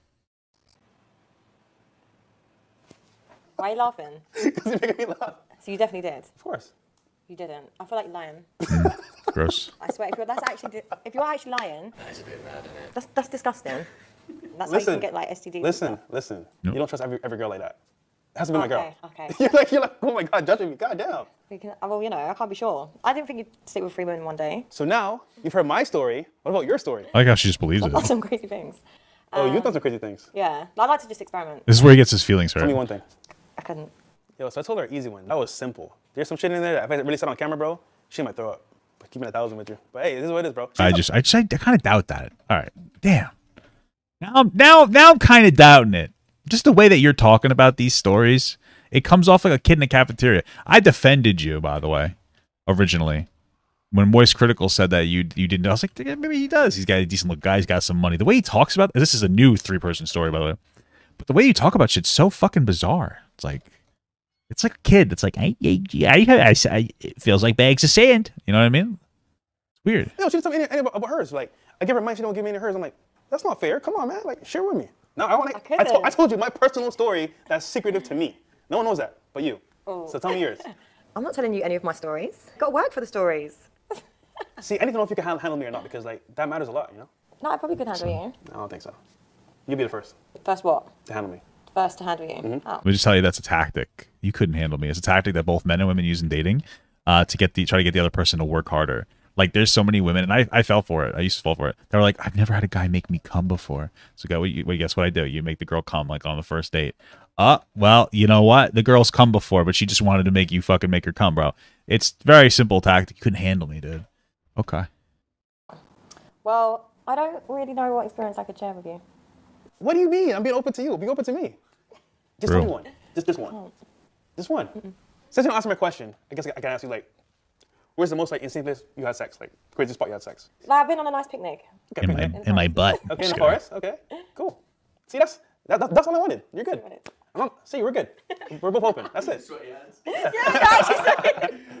Why are you laughing? Because you're making me laugh. So you definitely did. Of course. You didn't. I feel like you're lying. Gross. I swear, if you're actually lying, That is a bit mad, isn't it? that's disgusting. That's how you can get like STDs. Listen. Nope. You don't trust every girl like that. It has to be my girl. Okay. You're like, oh my god, judging me. God damn. Well, you know, I can't be sure. I didn't think you'd sleep with 3 women in one day. So now you've heard my story. What about your story? I like how she just believes I've it. done some crazy things. Oh, you've done some crazy things. Yeah, I like to just experiment. This is where he gets his feelings hurt. Tell me one thing. I couldn't. Yo, so I told her an easy one. That was simple. There's some shit in there that if I really said on camera, bro, she might throw up. But keeping 1,000 with you. But hey, this is what it is, bro. I kind of doubt that. All right, damn. Now I'm kind of doubting it. Just the way that you're talking about these stories, it comes off like a kid in a cafeteria. I defended you, by the way, originally. When Moist Critical said that you didn't, I was like, yeah, maybe he does. He's got a decent look guy. He's got some money. The way he talks about this is a new 3-person story, by the way. But the way you talk about shit's so fucking bizarre. It's like a kid. It's like, it feels like bags of sand. You know what I mean? It's weird. No, she didn't tell me anything about hers. Like, I give her mine, she don't give me any of hers. I'm like, that's not fair. Come on, man. Like, share with me. No, I told you my personal story that's secretive to me. No one knows that but you. Oh. So tell me yours. I'm not telling you any of my stories. Got to work for the stories. See, I need to know if you can handle me or not, because like that matters a lot, you know? No, I probably could handle you. I don't think so. You'll be the first. First what? To handle me. First to handle you. Mm-hmm. Oh. Let me just tell you, that's a tactic. You couldn't handle me. It's a tactic that both men and women use in dating to try to get the other person to work harder. Like, there's so many women, and I fell for it. I used to fall for it. They were like, I've never had a guy make me come before. So, guess what I do? You make the girl come, like, on the first date. Well, you know what? The girl's come before, but she just wanted to make you fucking make her come, bro. It's very simple tactic. You couldn't handle me, dude. Okay. Well, I don't really know what experience I could share with you. What do you mean? I'm being open to you. Be open to me. Just tell me one. Just one. Oh. Just one. Since you don't answer my question, I guess I can ask you, like, where's the most like insane place you had sex? Like, craziest spot you had sex? Like, I've been on a nice picnic. Okay, in my butt. Okay, in the forest. Okay, cool. See, that's all I wanted. You're good. See, we're good. We're both open. That's it.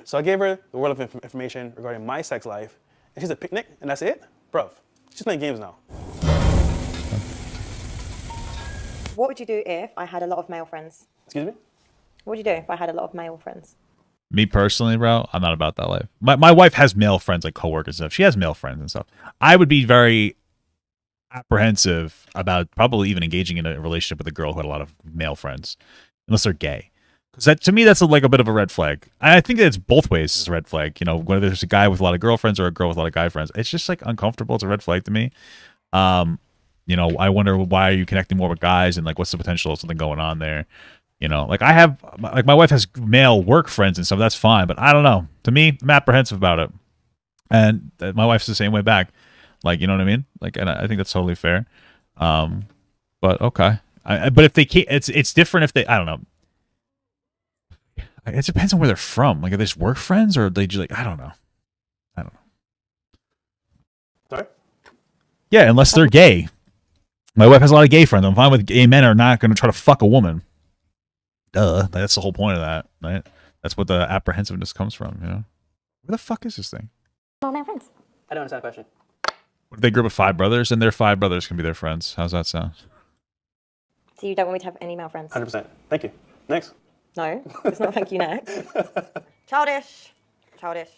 So I gave her the world of information regarding my sex life, and she's a picnic, and that's it, bruv. She's playing games now. What would you do if I had a lot of male friends? Excuse me? What would you do if I had a lot of male friends? Me personally, bro, I'm not about that life. My wife has male friends, like coworkers and stuff. She has male friends and stuff. I would be very apprehensive about probably even engaging in a relationship with a girl who had a lot of male friends, unless they're gay. Because that, to me, that's like a bit of a red flag. I think that it's both ways. It's a red flag. You know, whether there's a guy with a lot of girlfriends or a girl with a lot of guy friends, it's just like uncomfortable. It's a red flag to me. You know, I wonder, why are you connecting more with guys, and like what's the potential of something going on there? You know, like my wife has male work friends and stuff. That's fine, but I don't know. To me, I'm apprehensive about it, and my wife's the same way back. Like, you know what I mean? Like, and I think that's totally fair. But okay. But if they can't, it's different if they. I don't know. It depends on where they're from. Like, are they just work friends, or are they just like, I don't know. Sorry? Yeah, unless they're gay. My wife has a lot of gay friends. I'm fine with gay men are not going to try to fuck a woman. Duh. That's the whole point of that, right? That's what the apprehensiveness comes from, you know? Where the fuck is this thing? All male friends. I don't understand the question. What if they grew up with 5 brothers, and their 5 brothers can be their friends? How's that sound? So you don't want me to have any male friends? 100%. Thank you. Next. No, it's not thank you next. Childish. Childish.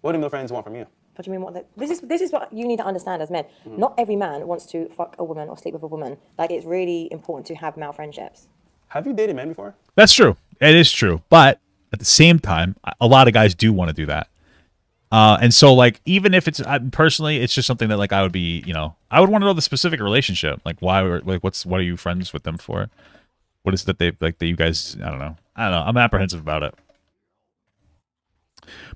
What do male friends want from you? What do you mean? This is what you need to understand as men. Not every man wants to fuck a woman or sleep with a woman. Like, it's really important to have male friendships. Have you dated men before? That's true. It is true. But at the same time, a lot of guys do want to do that. And so, like, even if it's personally, it's just something that, like, I would be, you know, I would want to know the specific relationship. Like, why, like, what are you friends with them for? What is it that they, like, that you guys, I don't know. I'm apprehensive about it.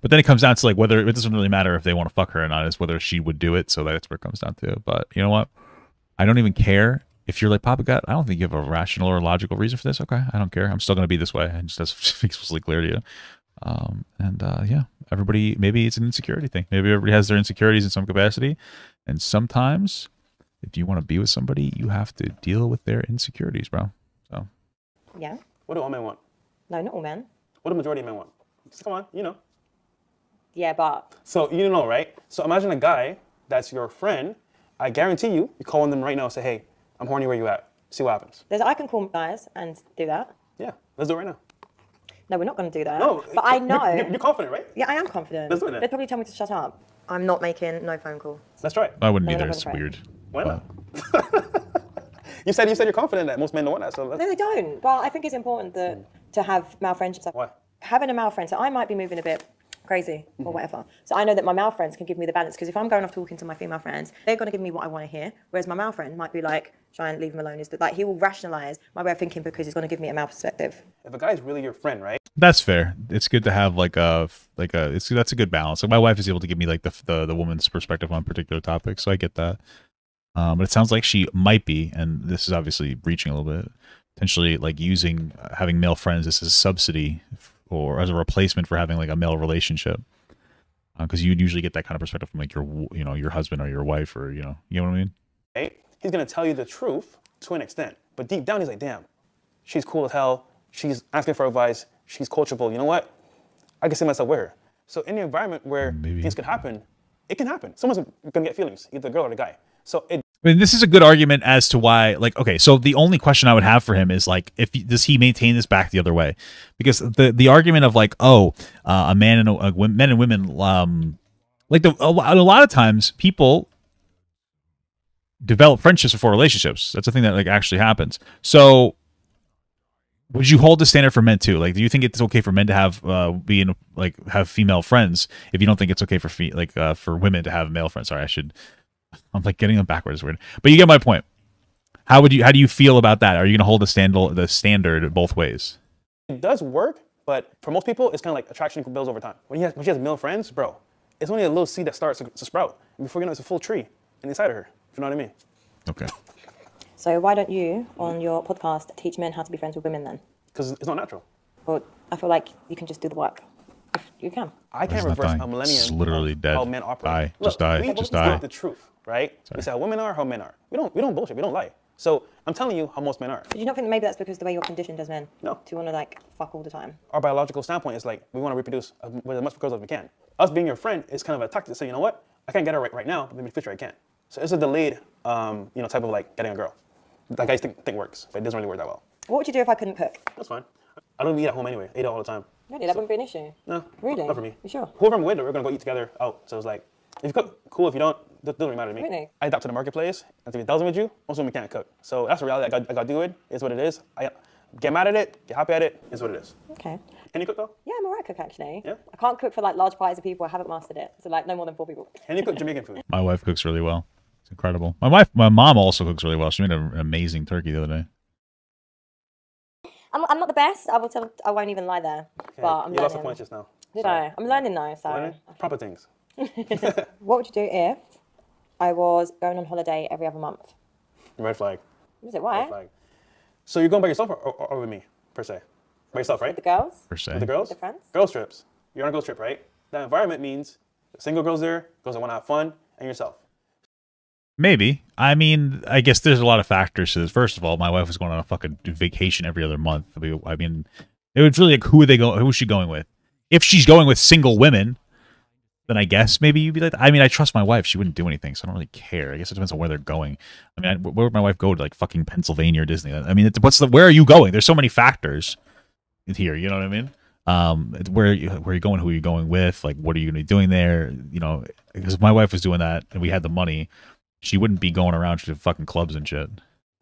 But then it comes down to, like, whether, it doesn't really matter if they want to fuck her or not, it's whether she would do it. So that's where it comes down to. But you know what? I don't even care if you're like, Papa God, I don't think you have a rational or logical reason for this. Okay, I don't care. I'm still going to be this way. And just that's explicitly clear to you. Yeah, everybody, maybe it's an insecurity thing. Maybe everybody has their insecurities in some capacity. And sometimes if you want to be with somebody, you have to deal with their insecurities, bro. So. Yeah. What do all men want? No, not all men. What do the majority of men want? Just come on, you know. Yeah, but. So, you know, right? So imagine a guy that's your friend. I guarantee you calling them right now and say, hey, I'm horny, where you at? See what happens. I can call guys and do that. Yeah, let's do it right now. No, we're not going to do that. No. But I know. You're confident, right? Yeah, I am confident. Let's do it then. They'd probably tell me to shut up. I'm not making no phone call. Let's try it. I wouldn't either. It's weird. Why not? You said you're confident that most men don't want that. So no, they don't. But I think it's important to have male friendships. Why? Having a male friend, so I might be moving a bit crazy or whatever. So I know that my male friends can give me the balance, because if I'm going off talking to my female friends, they're going to give me what I want to hear, whereas my male friend might be like, try and leave him alone. Is that, like, he will rationalize my way of thinking because he's going to give me a male perspective. If a guy's really your friend, right? That's fair. It's good to have that's a good balance. Like, my wife is able to give me like the woman's perspective on particular topics, so I get that. But it sounds like she might be, and this is obviously reaching a little bit, potentially like using having male friends as a subsidy or as a replacement for having like a male relationship, because you'd usually get that kind of perspective from like your husband or your wife, or you know what I mean. Right? He's gonna tell you the truth to an extent, but deep down he's like, damn, she's cool as hell. She's asking for advice. She's coachable. You know what? I can see myself with her. So in the environment where things could happen, it can happen. Someone's gonna get feelings, either the girl or the guy. So I mean, this is a good argument as to why, like, okay, so the only question I would have for him is, like, does he maintain this back the other way? Because the argument of, like, a man and men and women, like, a lot of times people develop friendships before relationships. That's a thing that, like, actually happens. So would you hold the standard for men too? Like, do you think it's okay for men to have have female friends if you don't think it's okay for for women to have male friends? Sorry, I'm like getting them backwards. Weird, but you get my point. How do you feel about that? Are you going to hold the standard both ways? It does work, but for most people, it's kind of like attraction builds over time. When she has male friends, bro, it's only a little seed that starts to sprout. And before you know it, it's a full tree inside of her. If you know what I mean? Okay. So why don't you, on your podcast, teach men how to be friends with women then? Because it's not natural. Well, I feel like you can just do the work. You can. I can't reverse a millennium. It's literally dead. How men operate. Just die. We Just die. the truth, right? We say how women are, how men are. We don't bullshit. We don't lie. So I'm telling you how most men are. But do you not think that maybe that's because the way you're conditioned as men? No. To want to like fuck all the time. Our biological standpoint is like we want to reproduce with as much girls as we can. Us being your friend is kind of a tactic to say, you know what? I can't get her right now, but maybe in the future I can. So it's a delayed, type of like getting a girl. That guys think works, but it doesn't really work that well. What would you do if I couldn't cook? That's fine. I don't eat at home anyway. I eat out all the time. Really? That wouldn't be an issue? No. Really? Not for me. You sure? Whoever I'm with, we're going to go eat together out. So it's like, if you cook, cool. If you don't, it doesn't really matter to me. Really? I adapt to the marketplace. And to be 1,000 with you, most women can't cook. So that's the reality. I got to do it. It's what it is. I get mad at it, get happy at it, is what it is. Okay. Can you cook though? Yeah, I'm a right cook actually. Yeah? I can't cook for like large parties of people. I haven't mastered it. So like no more than 4 people. Can you cook Jamaican food? My wife cooks really well. It's incredible. My mom also cooks really well. She made an amazing turkey the other day. I'm not the best. I won't even lie there. Okay. But I'm you lost the learning. point just now. Did I? I'm learning though. So. Learning? Proper things. What would you do if I was going on holiday every other month? Red flag. Is it why? Red flag. So you're going by yourself or with me, per se? By yourself, right? With the girls? Per se. With the girls? With the friends? Girls trips. You're on a girls trip, right? That environment means single girls there, girls that want to have fun, and yourself. Maybe. I mean, I guess there's a lot of factors to this. First of all, my wife was going on a fucking vacation every other month. I mean, it was really like, who is she going with? If she's going with single women, then I guess maybe you'd be like, I mean, I trust my wife. She wouldn't do anything, so I don't really care. I guess it depends on where they're going. I mean, where would my wife go to, like fucking Pennsylvania or Disney? I mean, where are you going? There's so many factors. here. You know what I mean? Where are you going? Who are you going with? Like, what are you going to be doing there? You know, because if my wife was doing that and we had the money, she wouldn't be going around to fucking clubs and shit.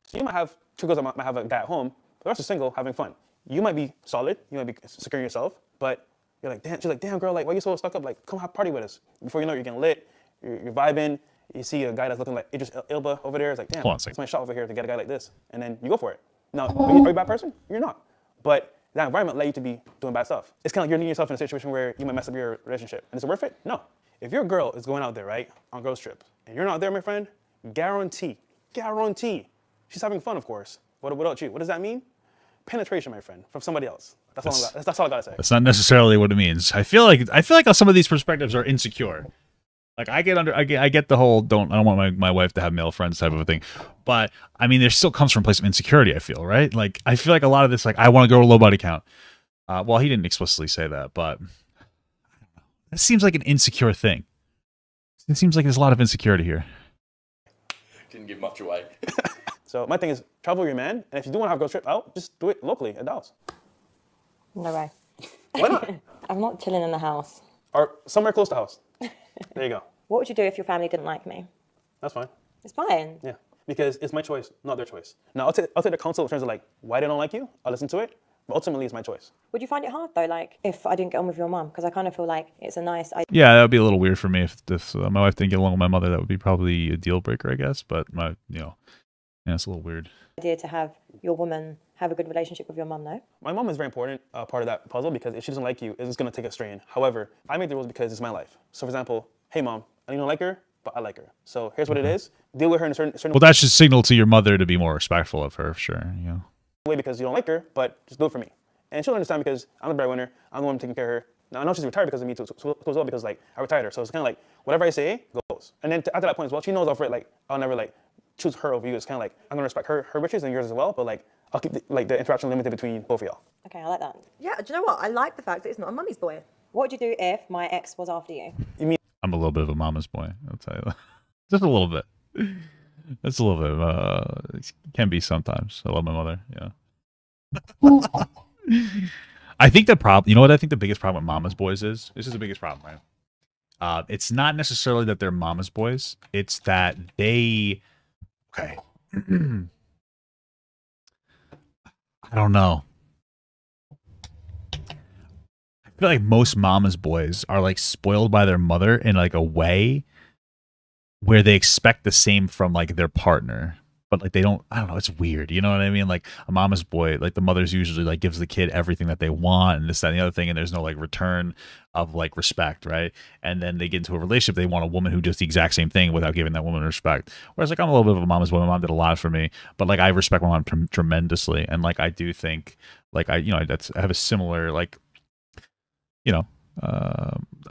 So you might have two girls that might have a guy at home, but the rest are single, having fun. You might be solid, you might be securing yourself, but you're like, damn, she's like, damn girl, like, why are you so stuck up? Like, come have party with us. Before you know it, you're getting lit, you're vibing, you see a guy that's looking like Idris Elba over there, it's like, damn, it's my shot over here to get a guy like this. And then you go for it. Now, are you a bad person? You're not. But that environment led you to be doing bad stuff. It's kind of like you're leaving yourself in a situation where you might mess up your relationship. And is it worth it? No. If your girl is going out there, right, on girls trips, and you're not there, my friend, guarantee, she's having fun, of course. What about you? What does that mean? Penetration, my friend, from somebody else. That's all I gotta say. That's not necessarily what it means. I feel like some of these perspectives are insecure. Like I get the whole I don't want my wife to have male friends type of a thing, but I mean there still comes from a place of insecurity. I feel right. Like I feel like a lot of this, like I want to go to low body count. Well, he didn't explicitly say that, but it seems like an insecure thing. It seems like there's a lot of insecurity here. Didn't give much away. So my thing is travel with your man, and if you do want to have a girl trip out, just do it locally at Dallas. No way. Why not? I'm not chilling in the house. Or somewhere close to the house. There you go. What would you do if your family didn't like me? That's fine. It's fine. Yeah, because it's my choice, not their choice. Now, I'll take the counsel in terms of like why they don't like you. I'll listen to it, but ultimately it's my choice. Would you find it hard though, like if I didn't get on with your mum? Because I kind of feel like it's a nice idea. Yeah, that would be a little weird for me if my wife didn't get along with my mother. That would be probably a deal breaker, I guess. But yeah, it's a little weird. Idea to have your woman have a good relationship with your mum, though. My mom is very important part of that puzzle because if she doesn't like you, it's going to take a strain. However, I make the rules because it's my life. So, for example, hey mom, I don't like her, but I like her. So here's what it is: deal with her in a certain well, that should signal to your mother to be more respectful of her, sure. Way because you don't like her, but just do it for me, and she'll understand because I'm the breadwinner. I'm the one taking care of her. Now I know she's retired because of me too, so as well because like I retired her. So it's kind of like whatever I say goes. And then after that point as well, she knows off it like I'll never like choose her over you. It's kind of like I'm gonna respect her wishes and yours as well, but like I'll keep the interaction limited between both of y'all. Okay, I like that. Yeah, do you know what? I like the fact that it's not a mummy's boy. What would you do if my ex was after you? You mean I'm a little bit of a mama's boy, I'll tell you. Just a little bit. It's a little bit. It can be sometimes. I love my mother, yeah. I think the problem, you know what I think the biggest problem with mama's boys is? This is the biggest problem, right? It's not necessarily that they're mama's boys. It's that they, okay. I don't know. I feel like most mama's boys are like spoiled by their mother in like a way where they expect the same from like their partner, but like they don't, I don't know, it's weird. You know what I mean? Like a mama's boy, like the mother's usually like gives the kid everything that they want and this, that, and the other thing. And there's no like return of like respect. Right. And then they get into a relationship. They want a woman who does the exact same thing without giving that woman respect. Whereas like I'm a little bit of a mama's boy. My mom did a lot for me, but like I respect my mom tremendously. And like, I do think like I have a similar, like,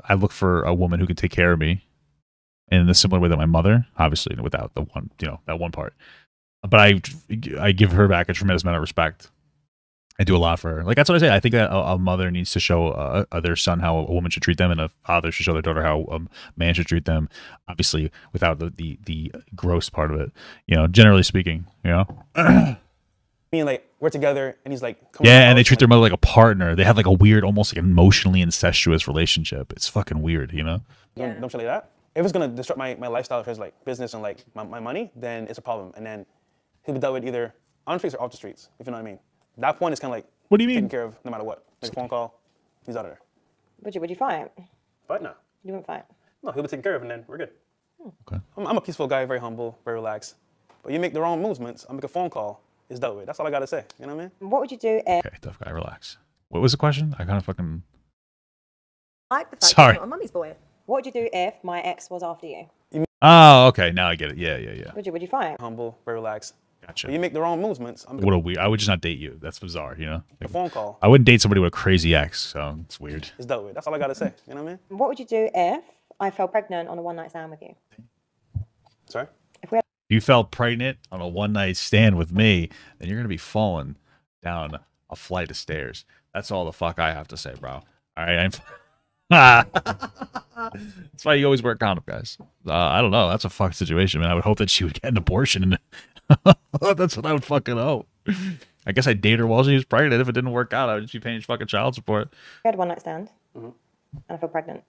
I look for a woman who can take care of me in the similar way that my mother, obviously without the one, that one part. But I give her back a tremendous amount of respect. I do a lot for her. Like, that's what I say. I think that a mother needs to show their son how a woman should treat them, and a father should show their daughter how a man should treat them. Obviously, without the gross part of it, generally speaking, I mean, like, we're together, and he's like, yeah, and they treat their mother like a partner. They have like a weird, almost like emotionally incestuous relationship. It's fucking weird, Yeah. Don't show like that. If it's gonna disrupt my lifestyle, because like business and like my money, then it's a problem. And then he'll be dealt with either on the streets or off the streets, if you know what I mean. That point is kind of like, what do you mean? Taken care of no matter what. Make a phone call, he's out of there. Would you fight? But no. You wouldn't fight? No, he'll be taken care of and then we're good. Okay. I'm a peaceful guy, very humble, very relaxed. But you make the wrong movements, I'll make a phone call, it's dealt with. That's all I gotta say, you know what I mean? What would you do if... Okay, tough guy, relax. What was the question? I kind of fucking... I like the fact Sorry. that you're not a mummy's boy. What would you do if my ex was after you? Oh, okay, now I get it. Yeah. Would you fight? Humble, very relaxed. Gotcha. But you make the wrong movements, What a weird. I would just not date you. That's bizarre, Like, a phone call. I wouldn't date somebody with a crazy ex, so it's weird. It's dealt with. That's all I gotta say, you know what I mean? What would you do if I fell pregnant on a one-night stand with you? Sorry? If we had... You fell pregnant on a one-night stand with me, then you're going to be falling down a flight of stairs. That's all the fuck I have to say, bro. All right? That's why you always wear a condom, guys. I don't know. That's a fucked situation, man. I would hope that she would get an abortion. That's what I would fucking hope. I guess I'd date her while she was pregnant. If it didn't work out, I would just be paying fucking child support. I had a one-night stand, and I feel pregnant.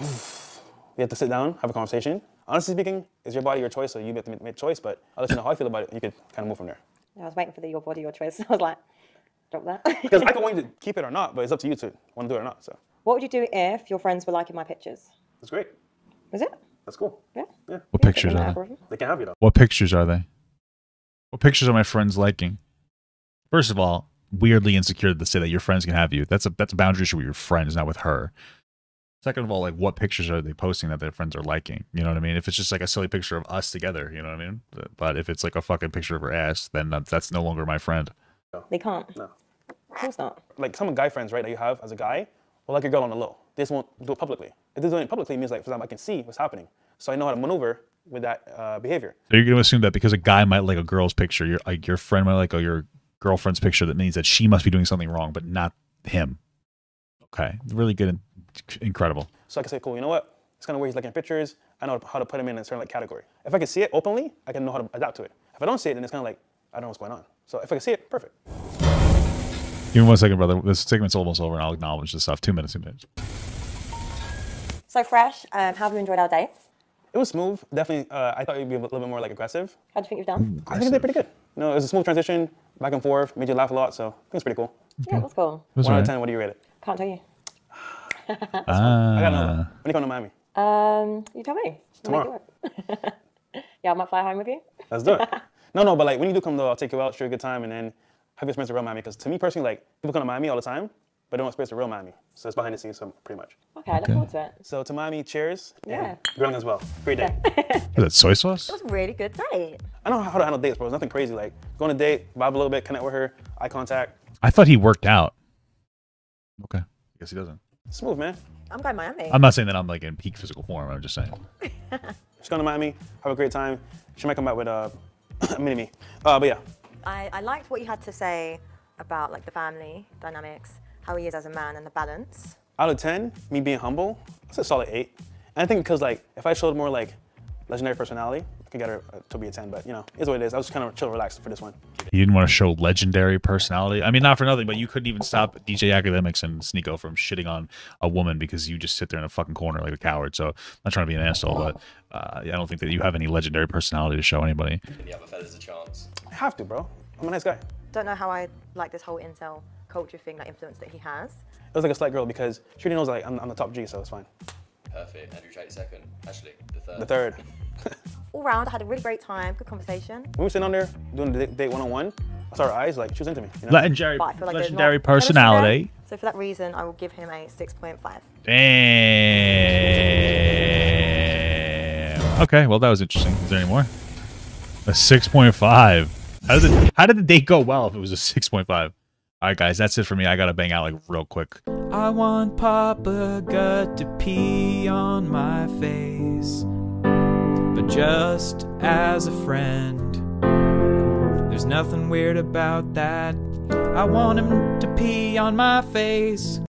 We have to sit down, have a conversation. Honestly speaking, it's your body, your choice, so you have to make a choice, but I'll let you know how I feel about it. You could kind of move from there. Yeah, I was waiting for the your body, your choice. I was like, drop that. Because I can want you to keep it or not, but it's up to you to want to do it or not. So. What would you do if your friends were liking my pictures? That's great. Was it? That's cool. Yeah. Yeah. What pictures are they? They can have you though. What pictures are they? What pictures are my friends liking? First of all, weirdly insecure to say that your friends can have you. That's a boundary issue with your friends, not with her. Second of all, like, what pictures are they posting that their friends are liking? You know what I mean? If it's just like a silly picture of us together, you know what I mean? But if it's like a fucking picture of her ass, then that's no longer my friend. No. They can't. No. Of course not. Like some guy friends, right, that you have as a guy, will like your girl on the low. They just won't do it publicly. If they're doing it publicly, it means like, for example, I can see what's happening. So I know how to maneuver with that behavior. So you're going to assume that because a guy might like a girl's picture, your friend might like your girlfriend's picture, that means that she must be doing something wrong, but not him. Okay. Really good and incredible. So I can say, cool, you know what? It's kind of where he's looking at pictures. I know how to put him in a certain like category. If I can see it openly, I can know how to adapt to it. If I don't see it, then it's kind of like, I don't know what's going on. So if I can see it, perfect. Give me 1 second, brother. This segment's almost over, and I'll acknowledge this stuff. 2 minutes, 2 minutes. So Fresh, how have you enjoyed our date? It was smooth. Definitely, I thought you'd be a little bit more like aggressive. How do you think you've done? I think you did pretty good. You know, it was a smooth transition, back and forth, made you laugh a lot, so I think it's pretty cool. Yeah, it was cool. 1 out of 10, what do you rate it? Can't tell you. I got another one. When you come to Miami? You tell me. Tomorrow. Yeah, I might fly home with you. Let's do it. No, but like when you do come though, I'll take you out, show you a good time, and then have you experience the real Miami. Because to me personally, like people come to Miami all the time, but don't experience the real Miami. So it's behind the scenes, so pretty much. Okay, I look forward to it. So to Miami, cheers. Yeah. And grilling as well. Great day. Is that soy sauce? It was a really good date. I know how to handle dates, bro. It's nothing crazy. Like go on a date, vibe a little bit, connect with her, eye contact. I thought he worked out. Okay. I guess he doesn't. Smooth, man. I'm going Miami. I'm not saying that I'm like in peak physical form. I'm just saying. Just go to Miami, have a great time. She might come back with a mini me. But yeah. I liked what you had to say about like the family dynamics, how he is as a man, and the balance. Out of 10, me being humble, that's a solid 8. And I think because like if I showed more like legendary personality, I could get her to be a 10. But you know, it's what it is. I was kind of chill, relaxed for this one. You didn't want to show legendary personality. I mean, not for nothing, but you couldn't even stop DJ Academics and Sneeko from shitting on a woman because you just sit there in a fucking corner like a coward. So I'm not trying to be an asshole, but I don't think that you have any legendary personality to show anybody. Give the other fellas a chance. I have to, bro. I'm a nice guy. Don't know how I like this whole incel culture thing, that influence that he has. It was like a slight girl because she already knows like I'm the top G, so it's fine. Perfect. Andrew Tate second. Actually, the third. The third. All round, I had a really great time, good conversation. When we were sitting on there doing the date one-on-one, I saw her eyes, like she was into me. You know? Legendary, But I feel like legendary there's not chemistry personality. there. So for that reason, I will give him a 6.5. Damn. Okay, well that was interesting. Is there any more? A 6.5. How did the date go well if it was a 6.5? All right, guys, that's it for me. I gotta bang out like real quick. I want Papa Gut to pee on my face, but just as a friend. There's nothing weird about that. I want him to pee on my face.